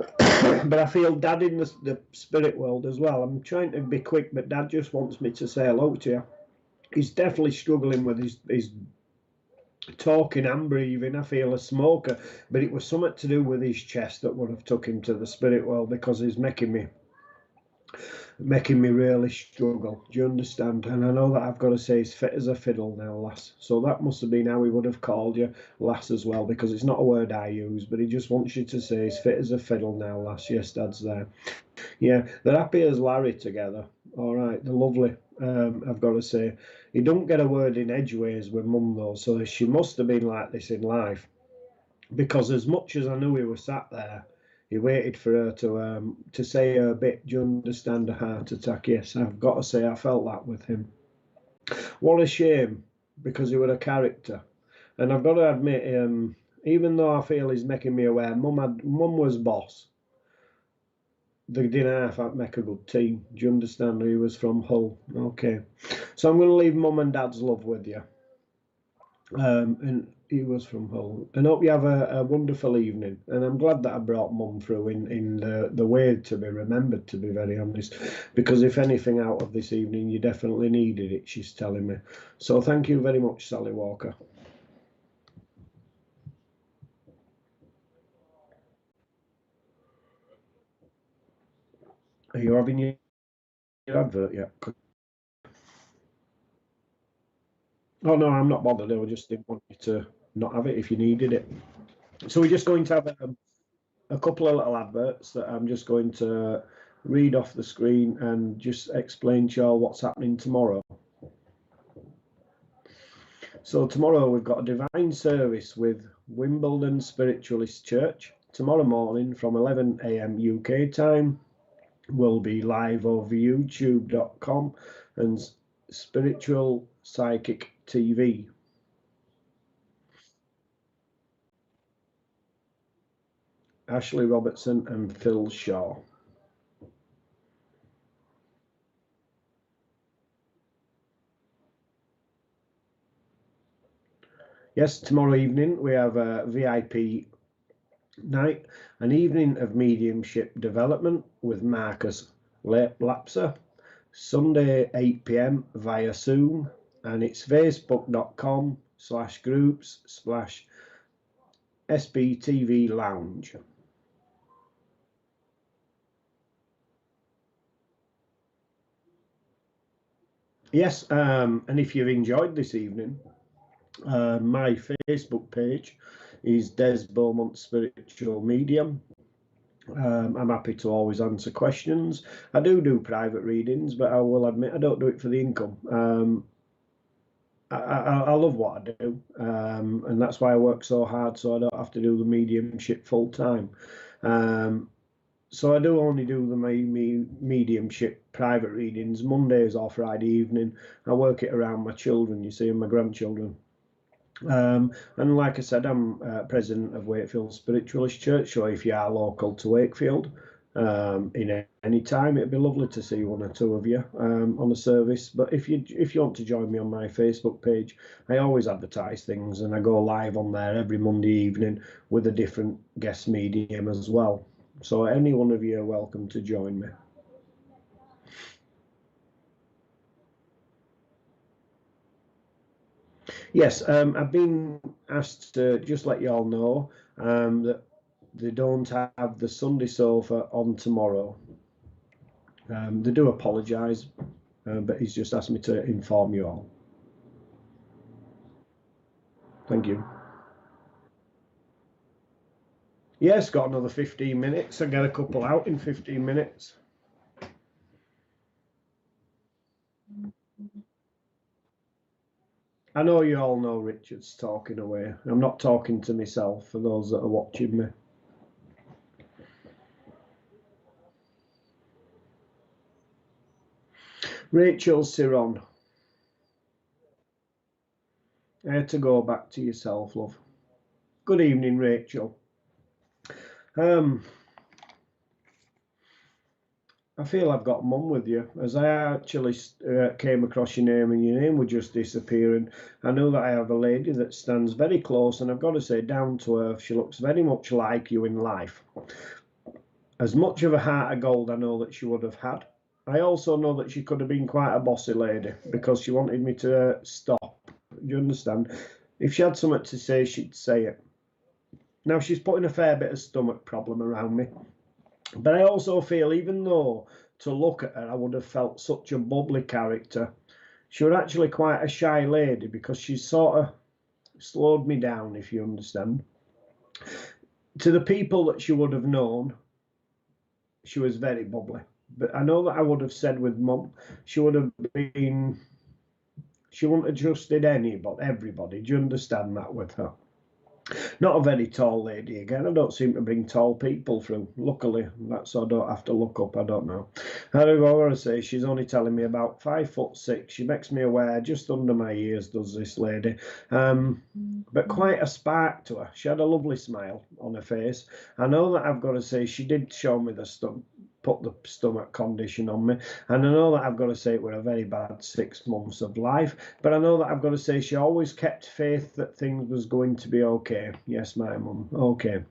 But I feel Dad in the spirit world as well. I'm trying to be quick, but Dad just wants me to say hello to you. He's definitely struggling with his talking and breathing. I feel a smoker, but it was something to do with his chest that would have took him to the spirit world, because he's making me really struggle. Do you understand? And I know that I've got to say he's fit as a fiddle now, lass. So that must have been how he would have called you, lass, as well, because it's not a word I use, but he just wants you to say he's fit as a fiddle now, lass. Yes, Dad's there. Yeah, they're happy as Larry together. All right, they're lovely. I've got to say, he don't get a word in edgeways with Mum though, so she must have been like this in life, because as much as I knew he was sat there, he waited for her to say her bit. Do you understand? A heart attack? Yes, I've got to say I felt that with him. What a shame, because he was a character. And I've got to admit, even though I feel he's making me aware, Mum was boss. They didn't have to make a good team. Do you understand? He was from Hull. Okay. So I'm going to leave Mum and Dad's love with you. And He was from Hull. And hope you have a wonderful evening. And I'm glad that I brought Mum through in the way to be remembered, to be very honest. Because if anything out of this evening, you definitely needed it, she's telling me. So thank you very much, Sally Walker. Are you having your advert yet? Oh, no, I'm not bothered. I just didn't want you to not have it if you needed it. So we're just going to have a couple of little adverts that I'm just going to read off the screen and just explain to you all what's happening tomorrow. So tomorrow we've got a divine service with Wimbledon Spiritualist Church. Tomorrow morning from 11 a.m. UK time. We'll be live over youtube.com and Spiritual Psychic TV. Ashley Robertson and Phil Shaw. Yes, tomorrow evening we have a VIP night, an evening of mediumship development with Marcus Lapser. Sunday 8 p.m. via Zoom, and it's facebook.com/groups/SBTV Lounge. Yes, and if you've enjoyed this evening, my Facebook page is Des Beaumont Spiritual Medium. I'm happy to always answer questions. I do private readings, but I will admit I don't do it for the income. I love what I do, and that's why I work so hard, so I don't have to do the mediumship full time. So I do only do the mediumship private readings Mondays or Friday evening. I work it around my children, you see, and my grandchildren. And like I said, I'm president of Wakefield Spiritualist Church, so if you are local to Wakefield, in any time, it'd be lovely to see one or two of you on the service. But if you want to join me on my Facebook page, I always advertise things, and I go live on there every Monday evening with a different guest medium as well. So any one of you are welcome to join me. Yes, I've been asked to just let you all know that they don't have the Sunday sofa on tomorrow. They do apologise, but he's just asked me to inform you all. Thank you. Yes, got another 15 minutes. I get a couple out in 15 minutes. I know you all know Richard's talking away. I'm not talking to myself for those that are watching me. Rachel Sirrom. I had to go back to yourself, love. Good evening, Rachel. I feel I've got Mum with you, as I actually came across your name and your name would just disappear, and I know that I have a lady that stands very close, and I've got to say, down to earth, she looks very much like you in life. As much of a heart of gold I know that she would have had. I also know that she could have been quite a bossy lady, because she wanted me to stop. Do you understand? If she had something to say, she'd say it. Now, she's putting a fair bit of stomach problem around me. But I also feel, even though to look at her I would have felt such a bubbly character, she was actually quite a shy lady, because she sort of slowed me down, if you understand. To the people that she would have known, she was very bubbly. But I know that I would have said with Mum, she would have been, she wouldn't have trusted everybody. Do you understand that with her? Not a very tall lady again. I don't seem to bring tall people through. Luckily, that's so I don't have to look up. I don't know. How do I want to say? She's only telling me about 5'6". She makes me aware just under my ears, does this lady. But quite a spark to her. She had a lovely smile on her face. I know that I've got to say she did show me the put the stomach condition on me. And I know that I've got to say it were a very bad 6 months of life, but I know that I've got to say she always kept faith that things was going to be okay. Yes, my mum. Okay.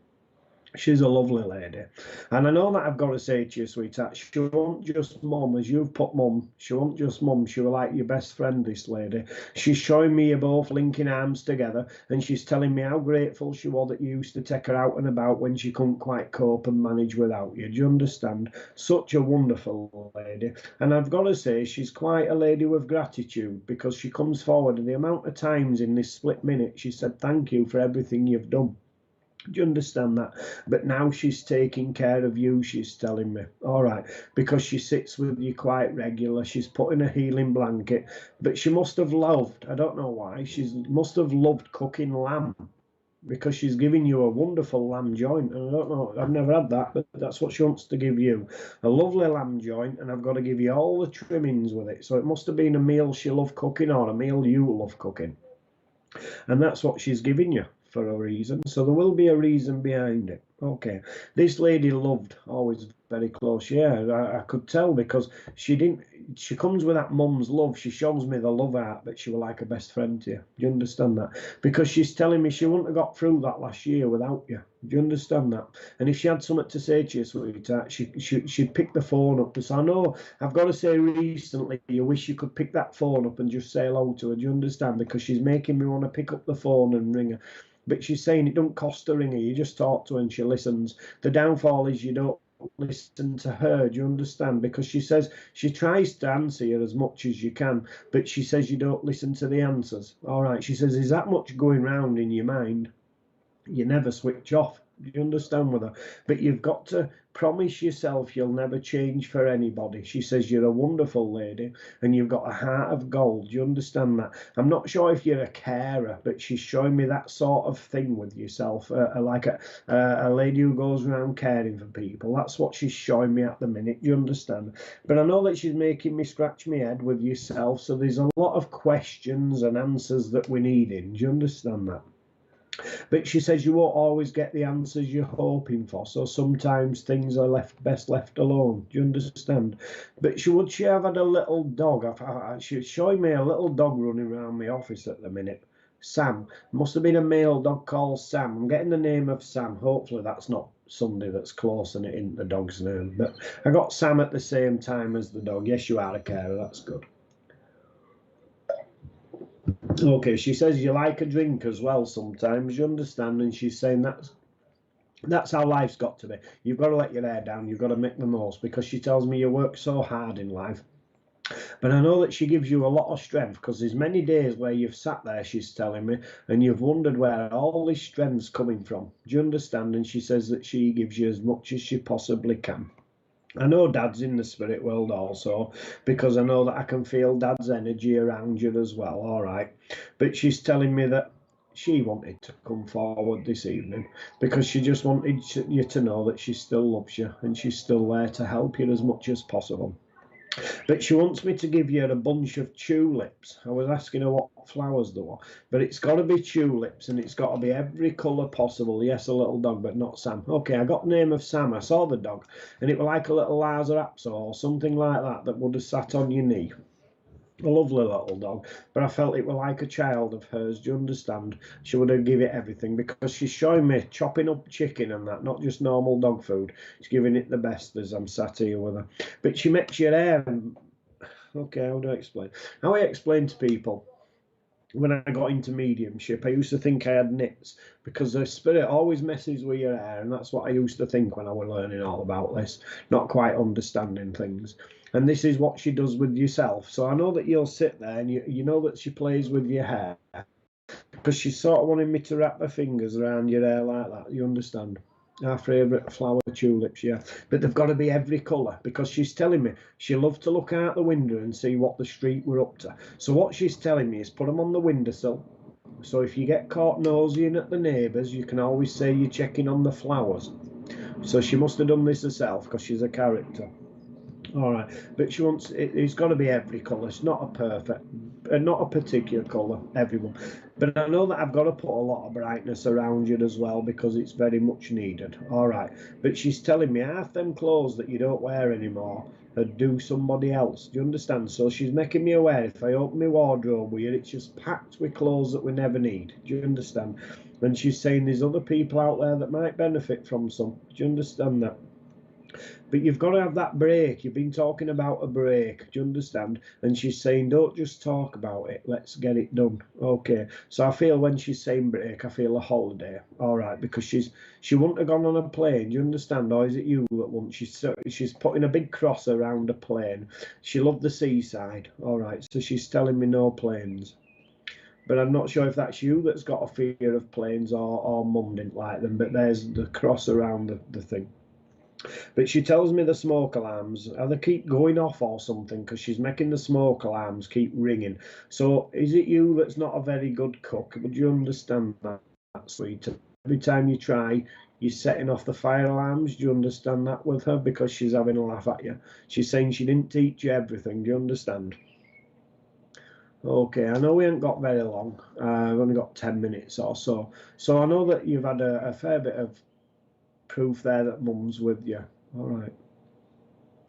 She's a lovely lady. And I know that I've got to say to you, sweetheart, she won't just mum, as you've put mum. She won't just mum. She will like your best friend, this lady. She's showing me you both linking arms together, and she's telling me how grateful she was that you used to take her out and about when she couldn't quite cope and manage without you. Do you understand? Such a wonderful lady. And I've got to say, she's quite a lady with gratitude, because she comes forward, and the amount of times in this split minute she said, thank you for everything you've done. Do you understand that? But now she's taking care of you, she's telling me. All right. Because she sits with you quite regular. She's putting a healing blanket. But she must have loved, I don't know why, she must have loved cooking lamb. Because she's giving you a wonderful lamb joint. And I don't know, I've never had that, but that's what she wants to give you. A lovely lamb joint, and I've got to give you all the trimmings with it. So it must have been a meal she loved cooking, or a meal you love cooking. And that's what she's giving you for a reason. So there will be a reason behind it. Okay. This lady loved, always very close. Yeah, I could tell, because she comes with that mum's love. She shows me the love out, but she was like a best friend to you. Do you understand that? Because she's telling me she wouldn't have got through that last year without you. Do you understand that? And if she had something to say to you, sweetheart, she'd pick the phone up. So I know, I've got to say, recently, you wish you could pick that phone up and just say hello to her. Do you understand? Because she's making me want to pick up the phone and ring her. But she's saying it don't cost to ring her. You just talk to her and she listens. The downfall is you don't listen to her. Do you understand? Because she says she tries to answer you as much as you can, but she says you don't listen to the answers. All right. She says, is that much going round in your mind? You never switch off. Do you understand with her? But you've got to promise yourself you'll never change for anybody. She says you're a wonderful lady and you've got a heart of gold. Do you understand that? I'm not sure if you're a carer, but she's showing me that sort of thing with yourself, like a lady who goes around caring for people. That's what she's showing me at the minute. Do you understand? But I know that she's making me scratch my head with yourself. So there's a lot of questions and answers that we need in. Do you understand that? But she says you won't always get the answers you're hoping for, so sometimes things are best left alone. Do you understand? But she have had a little dog. She's showing me a little dog running around my office at the minute. Sam. Must have been a male dog called Sam. I'm getting the name of Sam. Hopefully that's not somebody that's close and it isn't the dog's name. But I got Sam at the same time as the dog. Yes, you are a carer. That's good. Okay, she says you like a drink as well sometimes, you understand, and she's saying that's how life's got to be. You've got to let your hair down, you've got to make the most, because she tells me you work so hard in life. But I know that she gives you a lot of strength, because there's many days where you've sat there, she's telling me, and you've wondered where all this strength's coming from. Do you understand? And she says that she gives you as much as she possibly can. I know Dad's in the spirit world also, because I know that I can feel Dad's energy around you as well, all right? But she's telling me that she wanted to come forward this evening because she just wanted you to know that she still loves you and she's still there to help you as much as possible. But she wants me to give you a bunch of tulips. I was asking her what flowers there were, but it's got to be tulips and it's got to be every colour possible. Yes, a little dog, but not Sam. Okay, I got the name of Sam. I saw the dog, and it was like a little Lhasa Apso or something like that would have sat on your knee. A lovely little dog, but I felt it was like a child of hers. Do you understand? She would have given it everything because she's showing me chopping up chicken and that, not just normal dog food. She's giving it the best as I'm sat here with her. But she makes your hair. Okay, how do I explain? How I explain to people, when I got into mediumship, I used to think I had nits because the spirit always messes with your hair, and that's what I used to think when I was learning all about this, not quite understanding things. And this is what she does with yourself. So I know that you'll sit there and you know that she plays with your hair because she's sort of wanting me to wrap her fingers around your hair like that. You understand? Our favourite flower, tulips, yeah. But they've got to be every colour because she's telling me she loved to look out the window and see what the street were up to. So what she's telling me is put them on the windowsill. So if you get caught nosying at the neighbours, you can always say you're checking on the flowers. So she must have done this herself because she's a character. All right, but she wants it's got to be every colour. It's not a perfect not a particular colour, everyone. But I know that I've got to put a lot of brightness around you as well because it's very much needed. All right. But she's telling me half them clothes that you don't wear anymore would do somebody else. Do you understand? So she's making me aware if I open my wardrobe with you, it's just packed with clothes that we never need. Do you understand? And she's saying there's other people out there that might benefit from some. Do you understand that? But you've got to have that break. You've been talking about a break. Do you understand? And she's saying, don't just talk about it. Let's get it done. Okay. So I feel when she's saying break, I feel a holiday. All right. Because she wouldn't have gone on a plane. Do you understand? Or is it you that won't? She's putting a big cross around a plane. She loved the seaside. All right. So she's telling me no planes. But I'm not sure if that's you that's got a fear of planes or mum didn't like them. But there's the cross around the thing. But she tells me the smoke alarms either keep going off or something because she's making the smoke alarms keep ringing. So is it you that's not a very good cook? Would you understand that, sweet? Every time you try, you're setting off the fire alarms. Do you understand that with her? Because she's having a laugh at you. She's saying she didn't teach you everything. Do you understand? Okay, I know we haven't got very long. We've only got 10 minutes or so. So I know that you've had a fair bit of proof there that mum's with you. All right.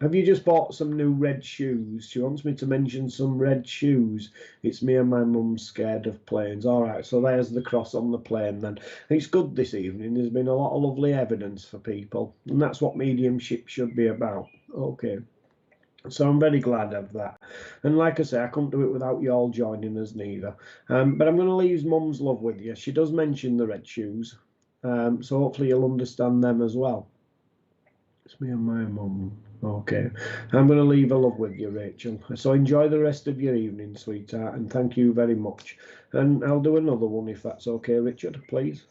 Have you just bought some new red shoes? She wants me to mention some red shoes. It's me and my mum scared of planes. All right, so there's the cross on the plane then. It's good this evening. There's been a lot of lovely evidence for people, and that's what mediumship should be about. Okay. So I'm very glad of that. And like I say, I couldn't do it without you all joining us neither. But I'm going to leave mum's love with you. She does mention the red shoes. So hopefully you'll understand them as well. It's me and my mum. Okay. I'm going to leave a love with you, Rachel. So enjoy the rest of your evening, sweetheart, and thank you very much. And I'll do another one if that's okay, Richard, please.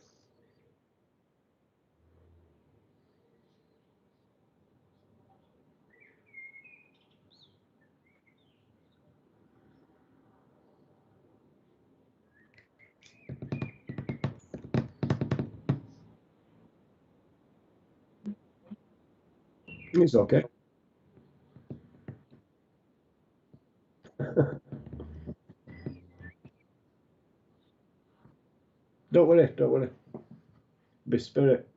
It's okay. Don't worry, don't worry. Be spirit.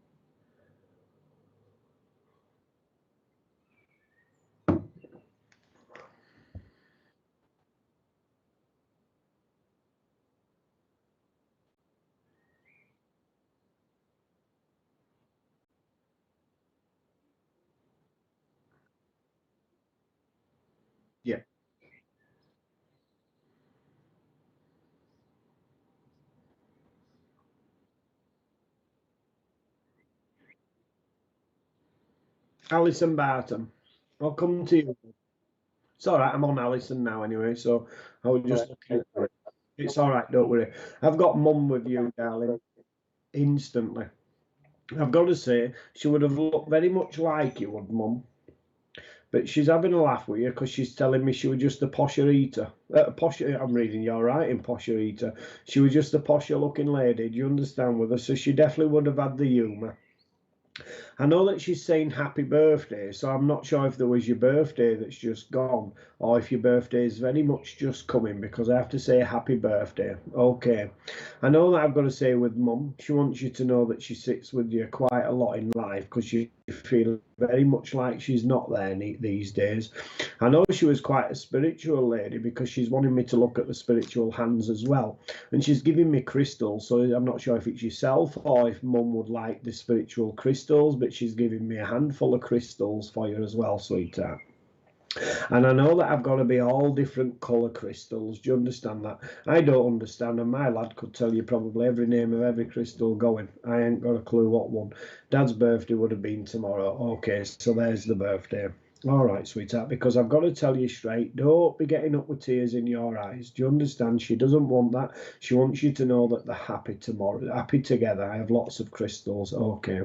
Yeah. Allson Barton. I'll come to you. It's all right. I'm on Allison now anyway, so I will just. It's all right. Don't worry. I've got mum with you, darling. Instantly. I've got to say, she would have looked very much like you, would mum. But she's having a laugh with you because she's telling me she was just a posher eater. I'm reading you all right in posher eater. She was just a posher looking lady. Do you understand with her? So she definitely would have had the humour. I know that she's saying happy birthday, so I'm not sure if there was your birthday that's just gone or if your birthday is very much just coming because I have to say happy birthday. Okay. I know that I've got to say with mum, she wants you to know that she sits with you quite a lot in life because you feel very much like she's not there these days. I know she was quite a spiritual lady because she's wanting me to look at the spiritual hands as well. And she's giving me crystals, so I'm not sure if it's yourself or if mum would like the spiritual crystals, but she's giving me a handful of crystals for you as well, sweetheart. And I know that I've got to be all different colour crystals. Do you understand that? I don't understand, and my lad could tell you probably every name of every crystal going. I ain't got a clue what one. Dad's birthday would have been tomorrow. Okay, so there's the birthday. All right, sweetheart, because I've got to tell you straight, don't be getting up with tears in your eyes. Do you understand? She doesn't want that. She wants you to know that they're happy tomorrow, happy together. I have lots of crystals. Okay.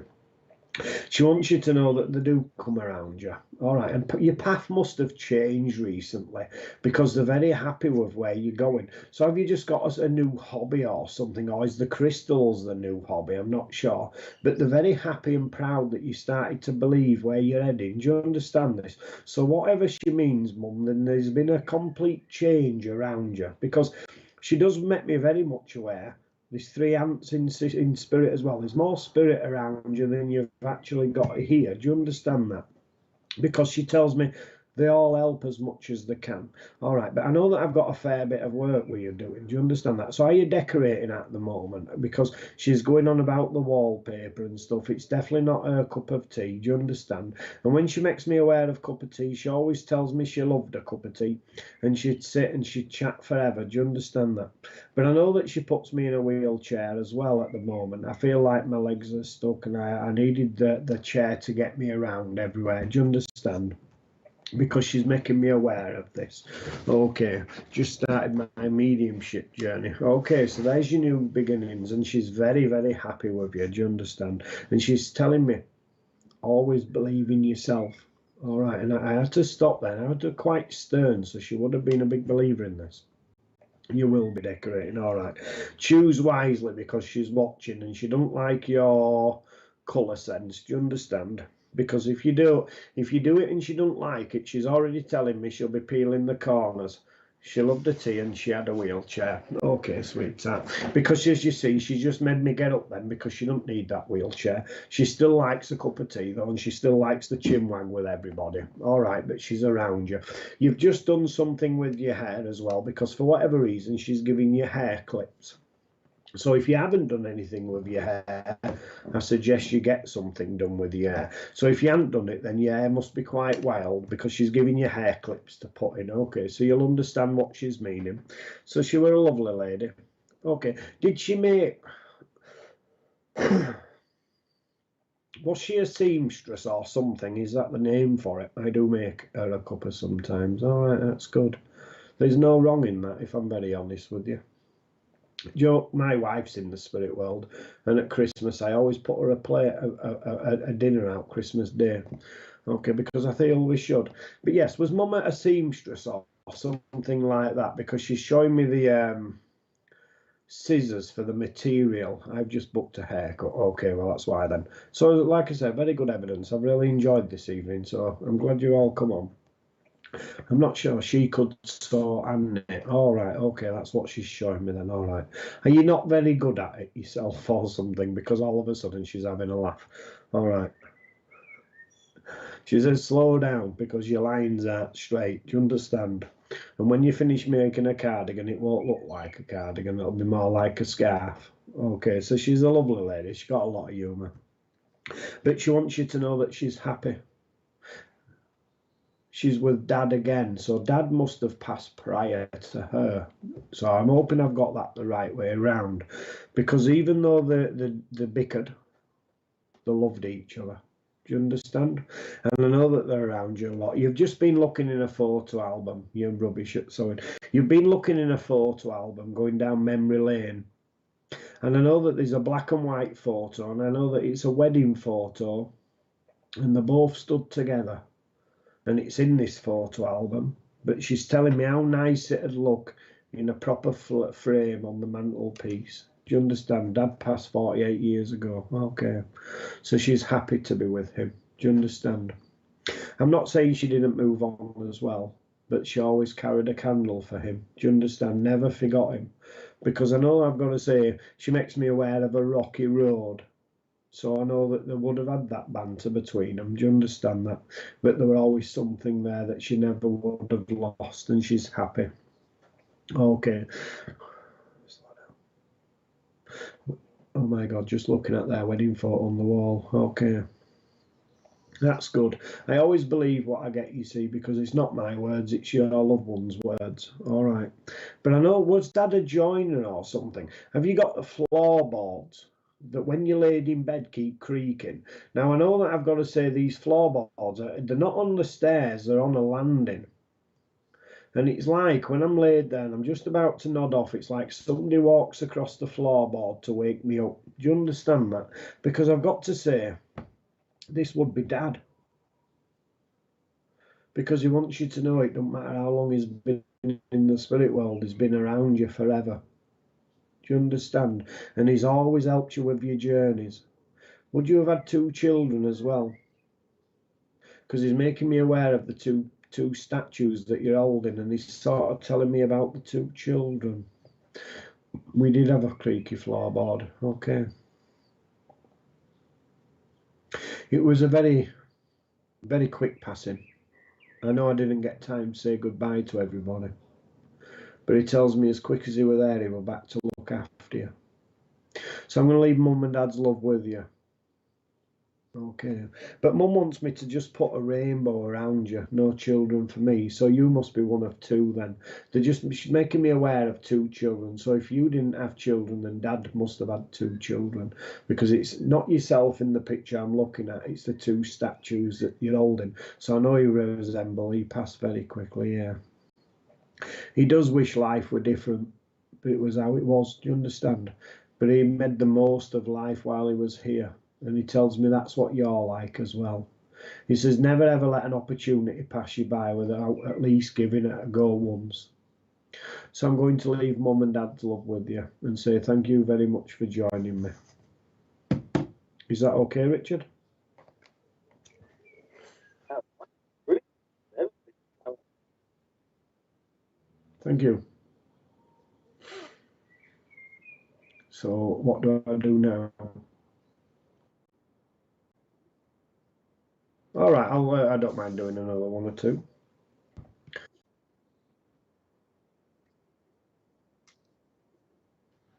She wants you to know that they do come around you. All right. And your path must have changed recently because they're very happy with where you're going. So have you just got a new hobby or something? Or is the crystals the new hobby? I'm not sure. But they're very happy and proud that you started to believe where you're heading. Do you understand this? So whatever she means, Mum, then there's been a complete change around you because she does make me very much aware. There's three ants in spirit as well. There's more spirit around you than you've actually got here. Do you understand that? Because she tells me they all help as much as they can. All right, but I know that I've got a fair bit of work with you doing. Do you understand that? So are you decorating at the moment? Because she's going on about the wallpaper and stuff. It's definitely not her cup of tea. Do you understand? And when she makes me aware of cup of tea, she always tells me she loved a cup of tea. And she'd sit and she'd chat forever. Do you understand that? But I know that she puts me in a wheelchair as well at the moment. I feel like my legs are stuck and I needed the chair to get me around everywhere. Do you understand? Because she's making me aware of this. Okay, just started my mediumship journey. Okay, so there's your new beginnings, and she's very, very happy with you. Do you understand? And she's telling me, always believe in yourself. All right, and I had to stop there. I had to quite stern, so she would have been a big believer in this. You will be decorating, all right. Choose wisely because she's watching and she don't like your colour sense. Do you understand? Because if you do it and she don't like it, she's already telling me she'll be peeling the corners. She loved the tea and she had a wheelchair. Okay, sweetheart. Because as you see, she just made me get up then because she don't need that wheelchair. She still likes a cup of tea though, and she still likes the chinwag with everybody. All right, but she's around you. You've just done something with your hair as well because for whatever reason, she's giving you hair clips. So if you haven't done anything with your hair, I suggest you get something done with your hair. So if you haven't done it, then your hair must be quite wild because she's giving you hair clips to put in. Okay, so you'll understand what she's meaning. So she were a lovely lady. Okay, did she make... Was she a seamstress or something? Is that the name for it? I do make her a cuppa sometimes. All right, that's good. There's no wrong in that, if I'm very honest with you. Joe, my wife's in the spirit world, and at Christmas I always put her a dinner out Christmas Day. Okay, because I feel we should. But yes, was Mum a seamstress or something like that? Because she's showing me the scissors for the material. I've just booked a haircut. Okay, well that's why then. So like I said, very good evidence. I've really enjoyed this evening, so I'm glad you all come on. I'm not sure she could sew and knit. All right, okay, that's what she's showing me then. All right. Are you not very good at it yourself or something? Because all of a sudden she's having a laugh. All right. She says, slow down because your lines aren't straight. Do you understand? And when you finish making a cardigan, it won't look like a cardigan. It'll be more like a scarf. Okay, so she's a lovely lady. She's got a lot of humour. But she wants you to know that she's happy. She's with Dad again, so Dad must have passed prior to her. So I'm hoping I've got that the right way around, because even though they bickered, they loved each other. Do you understand? And I know that they're around you a lot. You've just been looking in a photo album. You're rubbish at sewing. You've been looking in a photo album, going down memory lane. And I know that there's a black and white photo, and I know that it's a wedding photo, and they both stood together. And it's in this photo album, but she's telling me how nice it'd look in a proper frame on the mantelpiece. Do you understand? Dad passed 48 years ago. Okay. So she's happy to be with him. Do you understand? I'm not saying she didn't move on as well, but she always carried a candle for him. Do you understand? Never forgot him. Because I know I've got to say, she makes me aware of a rocky road. So I know that they would have had that banter between them. Do you understand that? But there were always something there that she never would have lost, and she's happy. Okay. Oh my God, just looking at their wedding photo on the wall. Okay. That's good. I always believe what I get, you see, because it's not my words, it's your loved one's words. All right. But I know, was Dad a joiner or something? Have you got the floorboards that when you laid in bed keep creaking? Now, I know that I've got to say these floorboards, they're not on the stairs, they're on a landing. And it's like when I'm laid there and I'm just about to nod off, it's like somebody walks across the floorboard to wake me up. Do you understand that? Because I've got to say, this would be Dad. Because he wants you to know it doesn't matter how long he's been in the spirit world, he's been around you forever. Do you understand? And he's always helped you with your journeys. Would you have had 2 children as well? Because he's making me aware of the two statues that you're holding, and he's sort of telling me about the 2 children. We did have a creaky floorboard. Okay. It was a very, very quick passing. I know I didn't get time to say goodbye to everybody, but he tells me as quick as he were there, he were back to look after you. So I'm going to leave Mum and Dad's love with you. Okay. But Mum wants me to just put a rainbow around you. No children for me. So you must be one of 2 then. She's making me aware of 2 children. So if you didn't have children, then Dad must have had 2 children. Because it's not yourself in the picture I'm looking at. It's the 2 statues that you're holding. So I know you resemble. He passed very quickly, yeah. He does wish life were different. But it was how it was. Do you understand? But he made the most of life while he was here. And he tells me that's what you're like as well. He says, never ever let an opportunity pass you by without at least giving it a go once. So I'm going to leave Mum and Dad's love with you and say thank you very much for joining me. Is that okay, Richard? Thank you. So what do I do now? All right, I don't mind doing another 1 or 2.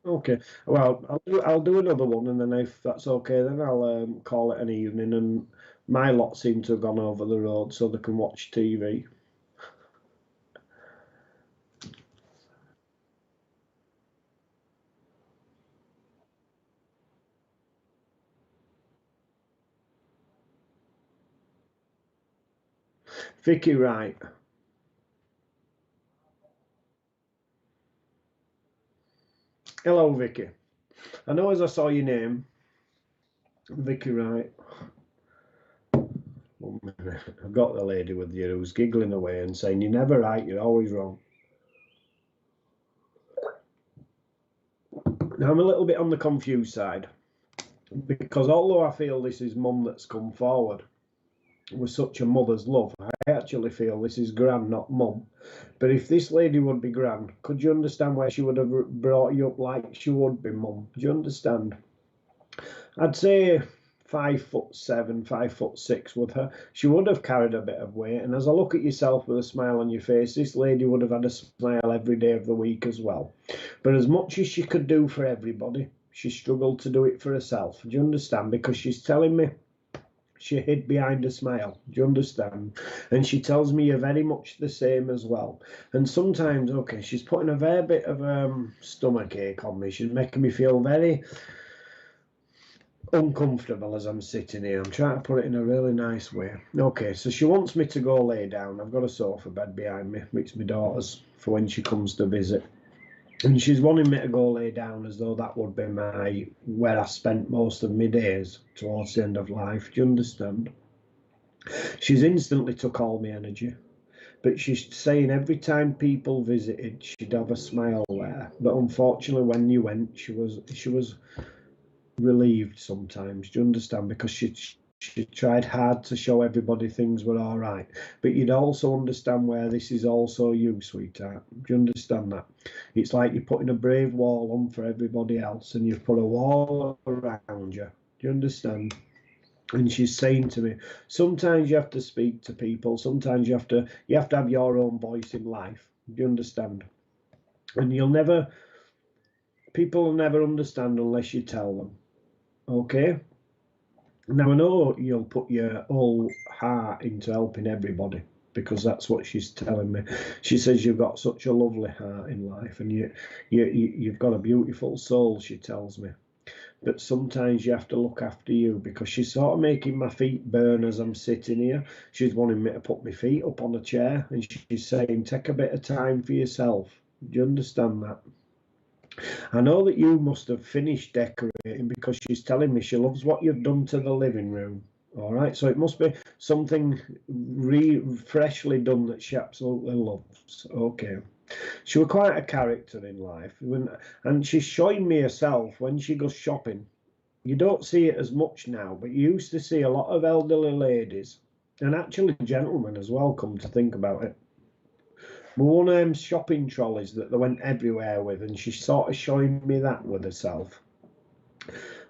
Okay. Well, I'll do another one, and then if that's okay, then I'll call it an evening. And my lot seem to have gone over the road so they can watch TV. Vicky Wright. Hello, Vicky. I know as I saw your name, Vicky Wright. 1 minute. I've got the lady with you who's giggling away and saying, you're never right, you're always wrong. Now, I'm a little bit on the confused side, because although I feel this is Mum that's come forward with such a mother's love, I actually feel this is Gran, not Mum. But if this lady would be Gran, could you understand why she would have brought you up like she would be Mum? Do you understand? I'd say 5'7", 5'6" with her. She would have carried a bit of weight. And as I look at yourself with a smile on your face, this lady would have had a smile every day of the week as well. But as much as she could do for everybody, she struggled to do it for herself. Do you understand? Because she's telling me she hid behind a smile. Do you understand? And she tells me you're very much the same as well. And sometimes, okay, she's putting a fair bit of stomach ache on me. She's making me feel very uncomfortable as I'm sitting here. I'm trying to put it in a really nice way. Okay, so she wants me to go lay down. I've got a sofa bed behind me, which my daughter's for when she comes to visit. And she's wanting me to go lay down as though that would be where I spent most of my days towards the end of life. Do you understand? She's instantly took all my energy. But she's saying every time people visited, she'd have a smile there. But unfortunately, when you went, she was relieved sometimes. Do you understand? Because she tried hard to show everybody things were all right. But you'd also understand where this is also you, sweetheart. Do you understand that? It's like you're putting a brave wall on for everybody else, and you've put a wall around you. Do you understand? And she's saying to me, sometimes you have to speak to people. Sometimes you have to have your own voice in life. Do you understand? And people will never understand unless you tell them. Okay? Now, I know you'll put your whole heart into helping everybody, because that's what she's telling me. She says you've got such a lovely heart in life, and you've got a beautiful soul, she tells me. But sometimes you have to look after you, because she's sort of making my feet burn as I'm sitting here. She's wanting me to put my feet up on a chair, and she's saying, take a bit of time for yourself. Do you understand that? I know that you must have finished decorating, because she's telling me she loves what you've done to the living room. All right, so it must be something freshly done that she absolutely loves. Okay. She was quite a character in life, and she's showing me herself when she goes shopping. You don't see it as much now, but you used to see a lot of elderly ladies, and actually gentlemen as well, come to think about it. But one of them shopping trolleys that they went everywhere with, and she's sort of showing me that with herself.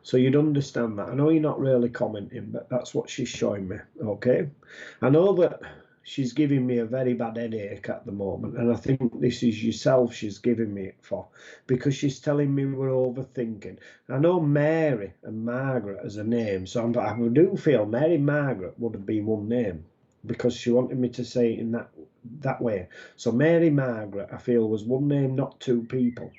So you'd understand that. I know you're not really commenting, but that's what she's showing me, okay? I know that she's giving me a very bad headache at the moment, and I think this is yourself she's giving me it for, because she's telling me we're overthinking. I know Mary and Margaret as a name, so I do feel Mary Margaret would have been one name, because she wanted me to say it in that way. So Mary Margaret, I feel, was one name, not two people.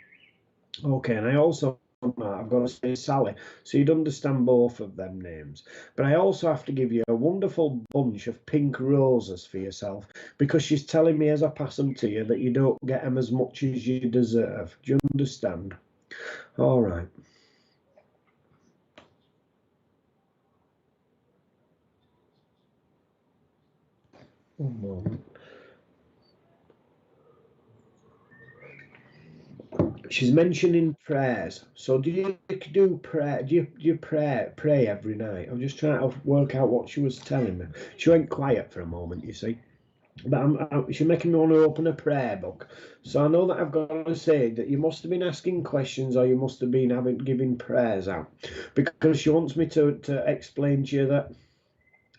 Okay, and I also, I've got to say Sally, so you'd understand both of them names. But I also have to give you a wonderful bunch of pink roses for yourself, because she's telling me as I pass them to you that you don't get them as much as you deserve. Do you understand? All right. One moment. She's mentioning prayers. So do you do prayer? Do you pray every night? I'm just trying to work out what she was telling me. She went quiet for a moment, you see. But she's making me want to open a prayer book. So I know that I've got to say that you must have been asking questions, or you must have been giving prayers out, because she wants me to explain to you that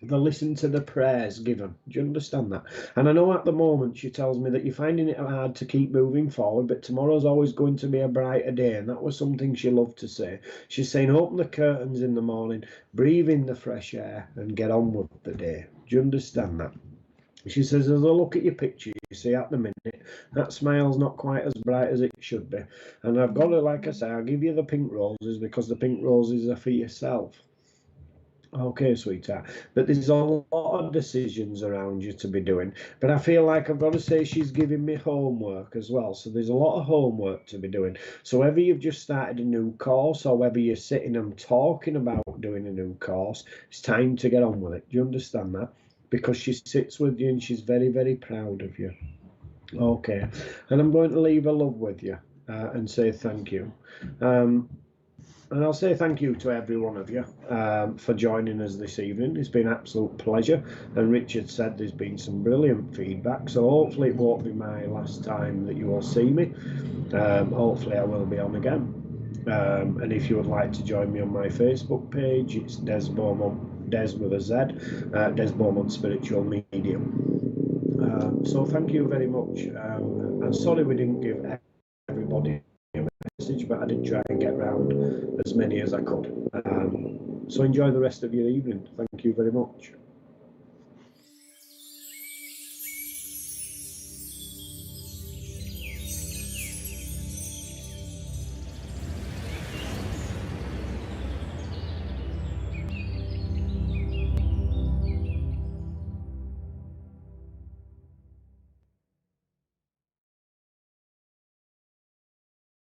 they listen to the prayers given. Do you understand that? And I know at the moment she tells me that you're finding it hard to keep moving forward, but tomorrow's always going to be a brighter day. And that was something she loved to say. She's saying, open the curtains in the morning, breathe in the fresh air, and get on with the day. Do you understand that? She says, as I look at your picture, you see at the minute, that smile's not quite as bright as it should be. And I've got to, like I say, I'll give you the pink roses, because the pink roses are for yourself. Okay, sweetheart. But there's a lot of decisions around you to be doing. But I feel like I've got to say she's giving me homework as well. So there's a lot of homework to be doing. So whether you've just started a new course, or whether you're sitting and talking about doing a new course, it's time to get on with it. Do you understand that? Because she sits with you and she's very, very proud of you. Okay. And I'm going to leave a love with you and say thank you. And I'll say thank you to every one of you for joining us this evening. It's been an absolute pleasure. And Richard said there's been some brilliant feedback. So hopefully it won't be my last time that you will see me. Hopefully I will be on again. And if you would like to join me on my Facebook page, it's Des Beaumont, Des with a Z, Des Beaumont Spiritual Medium. So thank you very much. I'm sorry we didn't give everybody a message, but I did try and get round as many as I could. So enjoy the rest of your evening. Thank you very much.